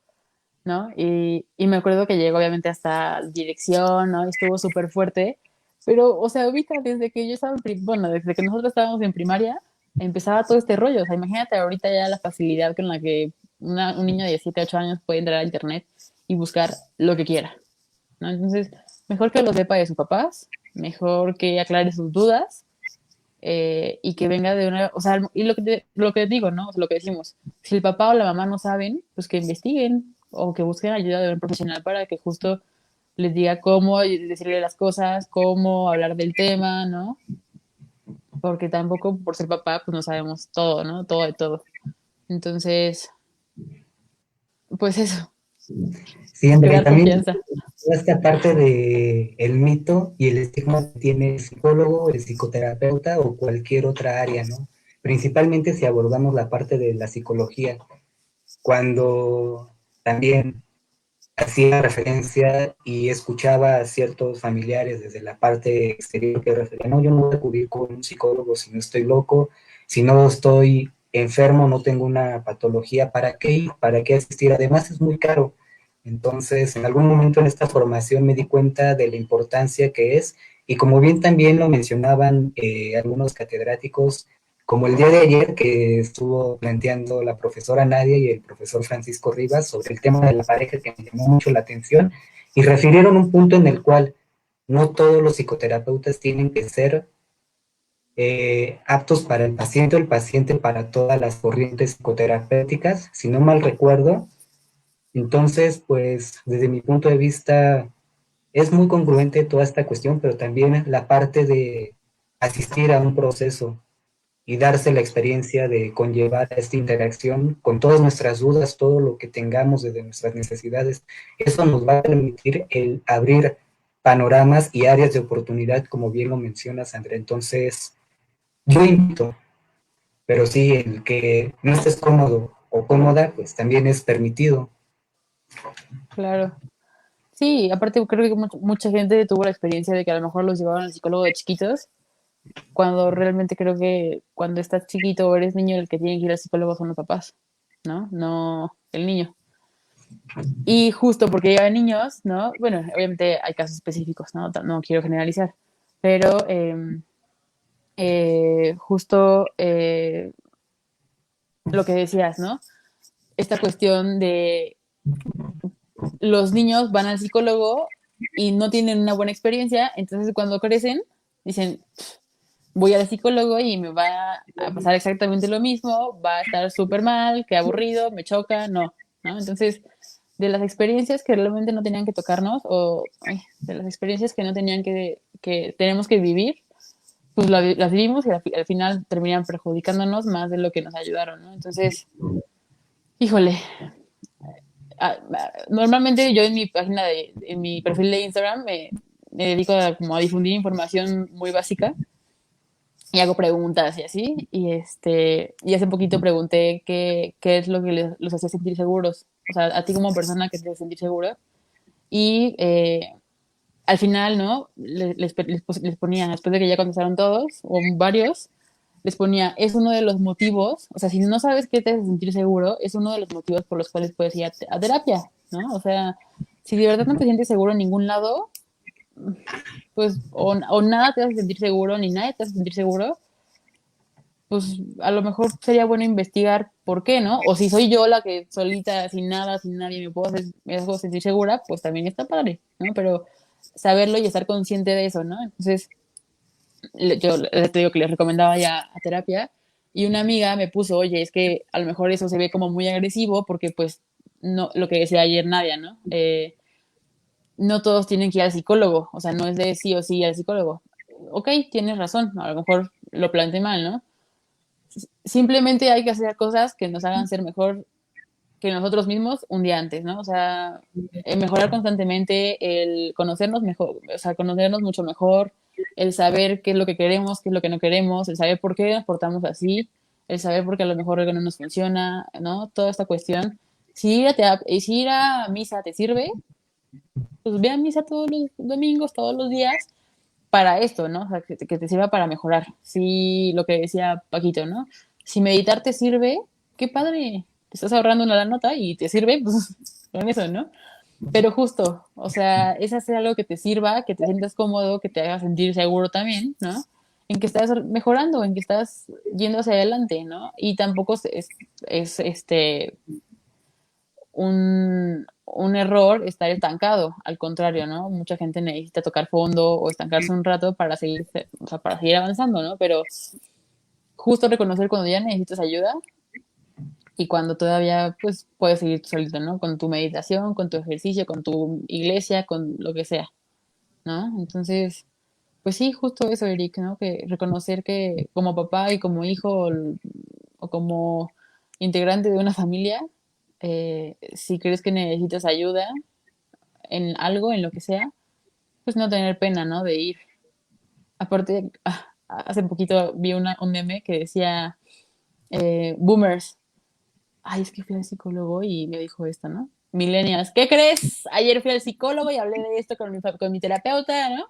¿no? Y me acuerdo que llegó obviamente hasta dirección, ¿no? Y estuvo súper fuerte, pero, o sea, ahorita desde que yo estaba, bueno, desde que nosotros estábamos en primaria, empezaba todo este rollo, o sea, imagínate ahorita ya la facilidad con la que un niño de 7 8 años puede entrar a internet y buscar lo que quiera, ¿no? Entonces, mejor que lo sepa de sus papás, mejor que aclare sus dudas y que venga de una, o sea, y lo que digo, ¿no? Lo que decimos, si el papá o la mamá no saben, pues que investiguen o que busquen ayuda de un profesional para que justo les diga cómo decirle las cosas, cómo hablar del tema, ¿no? Porque tampoco por ser papá, pues no sabemos todo, ¿no? Todo de todo. Entonces, pues eso, Sí, Andrea, crear también confianza. toda esta parte de el mito y el estigma que tiene el psicólogo, el psicoterapeuta o cualquier otra área, ¿no? Principalmente si abordamos la parte de la psicología, cuando también hacía referencia y escuchaba a ciertos familiares desde la parte exterior que referían, no, yo no voy a acudir con un psicólogo si no estoy loco, si no estoy enfermo, no tengo una patología, ¿para qué ir? ¿Para qué asistir? Además es muy caro. Entonces, en algún momento en esta formación me di cuenta de la importancia que es, y como bien también lo mencionaban algunos catedráticos, como el día de ayer que estuvo planteando la profesora Nadia y el profesor Francisco Rivas sobre el tema de la pareja que me llamó mucho la atención y refirieron un punto en el cual no todos los psicoterapeutas tienen que ser aptos para el paciente para todas las corrientes psicoterapéuticas, si no mal recuerdo. Entonces, pues desde mi punto de vista es muy congruente toda esta cuestión, pero también la parte de asistir a un proceso y darse la experiencia de conllevar esta interacción con todas nuestras dudas, todo lo que tengamos desde nuestras necesidades. Eso nos va a permitir el abrir panoramas y áreas de oportunidad, como bien lo mencionas, Andrea. Entonces, yo invito, pero sí, el que no estés cómodo o cómoda, pues también es permitido. Claro. Sí, aparte creo que mucha gente tuvo la experiencia de que a lo mejor los llevaban al psicólogo de chiquitos, cuando realmente creo que cuando estás chiquito o eres niño, el que tiene que ir al psicólogo son los papás, ¿no? No el niño. Y justo porque llevan niños, ¿no? Bueno, obviamente hay casos específicos, ¿no? No quiero generalizar, pero justo lo que decías, ¿no? Esta cuestión de los niños van al psicólogo y no tienen una buena experiencia, entonces cuando crecen dicen, voy al psicólogo y me va a pasar exactamente lo mismo, va a estar súper mal, qué aburrido, me choca, no, ¿no? Entonces, de las experiencias que realmente no tenían que tocarnos o ay, de las experiencias que no tenían que tenemos que vivir, pues las vivimos y al final terminan perjudicándonos más de lo que nos ayudaron, ¿no? Entonces, híjole, normalmente yo en mi página en mi perfil de Instagram me dedico como a difundir información muy básica y hago preguntas y así. Y hace poquito pregunté qué es lo que los hacía sentir seguros. O sea, a ti como persona que te hace sentir seguro. Y al final, ¿no? Les ponía, después de que ya contestaron todos, o varios, les ponía, es uno de los motivos, o sea, si no sabes qué te hace sentir seguro, es uno de los motivos por los cuales puedes ir a terapia, ¿no? O sea, si de verdad no te sientes seguro en ningún lado, pues o nada te hace sentir seguro, ni nadie te hace sentir seguro, pues a lo mejor sería bueno investigar por qué, ¿no? O si soy yo la que solita, sin nada, sin nadie, me hago sentir segura, pues también está padre, ¿no? Pero saberlo y estar consciente de eso, ¿no? Entonces, yo te digo que les recomendaba ya a terapia y una amiga me puso, oye, es que a lo mejor eso se ve como muy agresivo porque pues no, lo que decía ayer Nadia, ¿no? No todos tienen que ir al psicólogo, o sea, no es de sí o sí al psicólogo. Ok, tienes razón, a lo mejor lo planteé mal, ¿no? Simplemente hay que hacer cosas que nos hagan ser mejor que nosotros mismos un día antes, ¿no? O sea, mejorar constantemente, el conocernos mejor, o sea, conocernos mucho mejor, el saber qué es lo que queremos, qué es lo que no queremos, el saber por qué nos portamos así, el saber por qué a lo mejor algo no nos funciona, ¿no? Toda esta cuestión. Si ir a misa te sirve, pues ve a misa todos los domingos, todos los días, para esto, ¿no? O sea, que te sirva para mejorar. Sí, lo que decía Paquito, ¿no? Si meditar te sirve, qué padre, te estás ahorrando una la nota y te sirve, pues con eso, ¿no? Pero justo, o sea, es hacer algo que te sirva, que te sientas cómodo, que te haga sentir seguro también, ¿no? En que estás mejorando, en que estás yendo hacia adelante, ¿no? Y tampoco es un, un error estar estancado, al contrario, ¿no? Mucha gente necesita tocar fondo o estancarse un rato para seguir, o sea, para seguir avanzando, ¿no? Pero justo reconocer cuando ya necesitas ayuda y cuando todavía, pues, puedes seguir tú solito, ¿no? Con tu meditación, con tu ejercicio, con tu iglesia, con lo que sea, ¿no? Entonces, pues sí, justo eso, Eric, ¿no? Que reconocer que como papá y como hijo o como integrante de una familia, si crees que necesitas ayuda en algo, en lo que sea, pues no tener pena, ¿no? De ir. Aparte, hace poquito vi un meme que decía, boomers, ay, es que fui al psicólogo y me dijo esto, ¿no? Millennials, ¿qué crees? Ayer fui al psicólogo y hablé de esto con mi terapeuta, ¿no?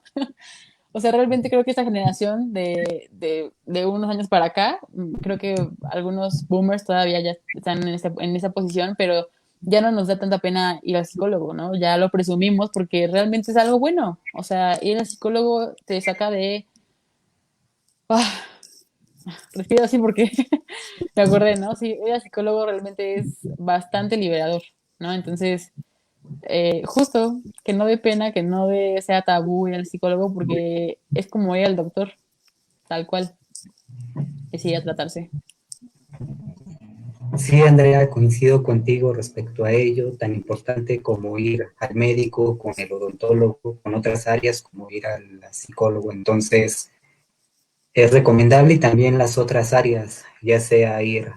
O sea, realmente creo que esta generación de unos años para acá, creo que algunos boomers todavía ya están en esa posición, pero ya no nos da tanta pena ir al psicólogo, ¿no? Ya lo presumimos porque realmente es algo bueno. O sea, ir al psicólogo te saca de... Ah, respiro así porque me acordé, ¿no? Sí, ir al psicólogo realmente es bastante liberador, ¿no? Entonces, justo que no dé pena, que no sea tabú ir al psicólogo porque es como ir al doctor, tal cual. Decide tratarse. Sí, Andrea, coincido contigo respecto a ello, tan importante como ir al médico, con el odontólogo, con otras áreas como ir al psicólogo. Entonces, es recomendable y también las otras áreas, ya sea ir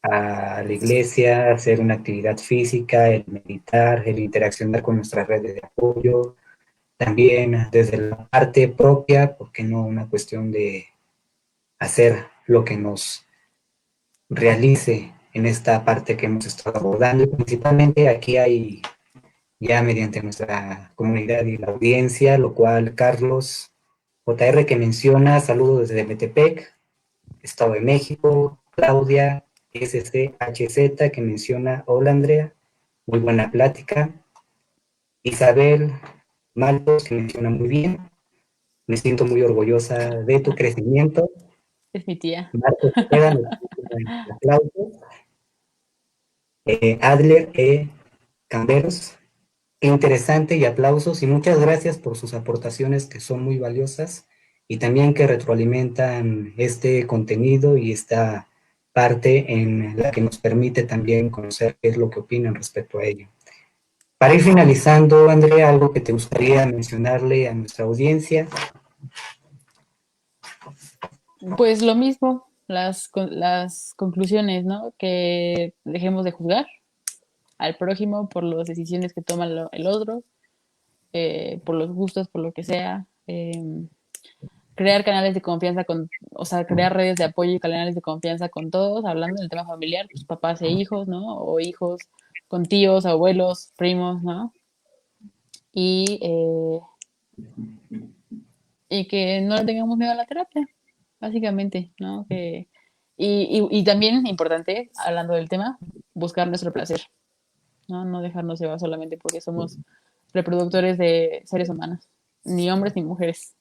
a la iglesia, hacer una actividad física, el meditar, el interaccionar con nuestras redes de apoyo, también desde la parte propia, porque no una cuestión de hacer lo que nos realice en esta parte que hemos estado abordando. Y principalmente aquí hay ya mediante nuestra comunidad y la audiencia, lo cual Carlos JR que menciona, saludos desde Metepec, Estado de México, Claudia SCHZ que menciona, hola Andrea, muy buena plática, Isabel Maltos que menciona muy bien, me siento muy orgullosa de tu crecimiento, Es mi tía. Marcos Cepeda, aplausos, Adler Camberos, qué interesante y aplausos y muchas gracias por sus aportaciones que son muy valiosas y también que retroalimentan este contenido y esta parte en la que nos permite también conocer qué es lo que opinan respecto a ello. Para ir finalizando, Andrea, algo que te gustaría mencionarle a nuestra audiencia. Pues lo mismo, las conclusiones, ¿no? Que dejemos de juzgar al prójimo por las decisiones que toma el otro, por los gustos, por lo que sea. Crear canales de confianza o sea, crear redes de apoyo y canales de confianza con todos, hablando del tema familiar, pues papás e hijos, ¿no? O hijos con tíos, abuelos, primos, ¿no? Y, eh, y que no le tengamos miedo a la terapia, básicamente, ¿no? Y también, importante, hablando del tema, buscar nuestro placer, ¿no? No dejarnos llevar solamente porque somos reproductores de seres humanos, ni hombres ni mujeres.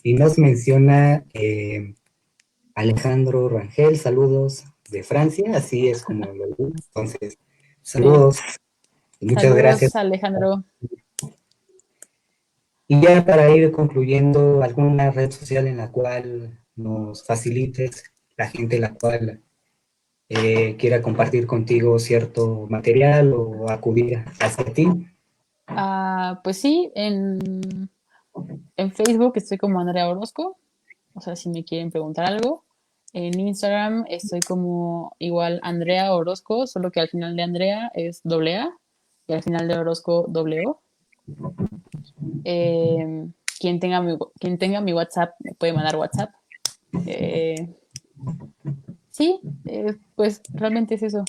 Y nos menciona Alejandro Rangel, saludos de Francia, así es como lo digo. Entonces, Sí. saludos y muchas gracias. Saludos, Alejandro. Y ya para ir concluyendo, alguna red social en la cual nos facilites, la gente la cual quiera compartir contigo cierto material o acudir hacia ti. Pues sí, en Facebook estoy como Andrea Orozco, o sea, si me quieren preguntar algo. En Instagram estoy como igual Andrea Orozco, solo que al final de Andrea es doble A y al final de Orozco doble O. Quien tenga mi WhatsApp me puede mandar WhatsApp. Eh, sí, pues realmente es eso.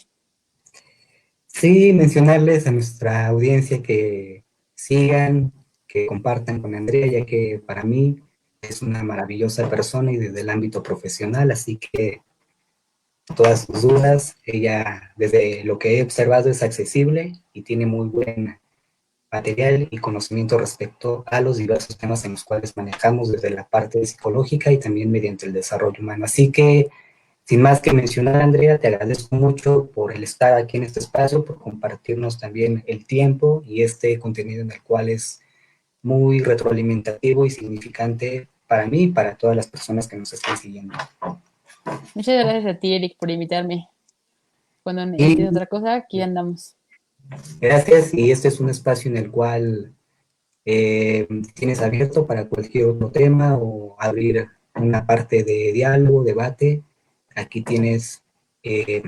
Sí, mencionarles a nuestra audiencia que sigan, que compartan con Andrea, ya que para mí es una maravillosa persona y desde el ámbito profesional, así que todas sus dudas, ella desde lo que he observado es accesible y tiene muy buen material y conocimiento respecto a los diversos temas en los cuales manejamos desde la parte psicológica y también mediante el desarrollo humano. Así que Sin más que mencionar, Andrea, te agradezco mucho por el estar aquí en este espacio, por compartirnos también el tiempo y este contenido en el cual es muy retroalimentativo y significante para mí y para todas las personas que nos están siguiendo. Muchas gracias a ti, Eric, por invitarme. Cuando necesites Y otra cosa, aquí andamos. gracias, y este es un espacio en el cual tienes abierto para cualquier otro tema o abrir una parte de diálogo, debate. Aquí tienes eh,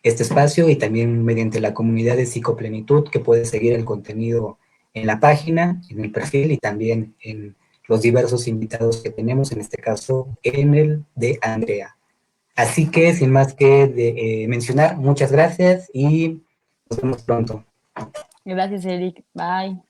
este espacio y también mediante la comunidad de Psicoplenitud que puedes seguir el contenido en la página, en el perfil y también en los diversos invitados que tenemos, en este caso en el de Andrea. Así que sin más que mencionar, muchas gracias y nos vemos pronto. Gracias, Eric. Bye.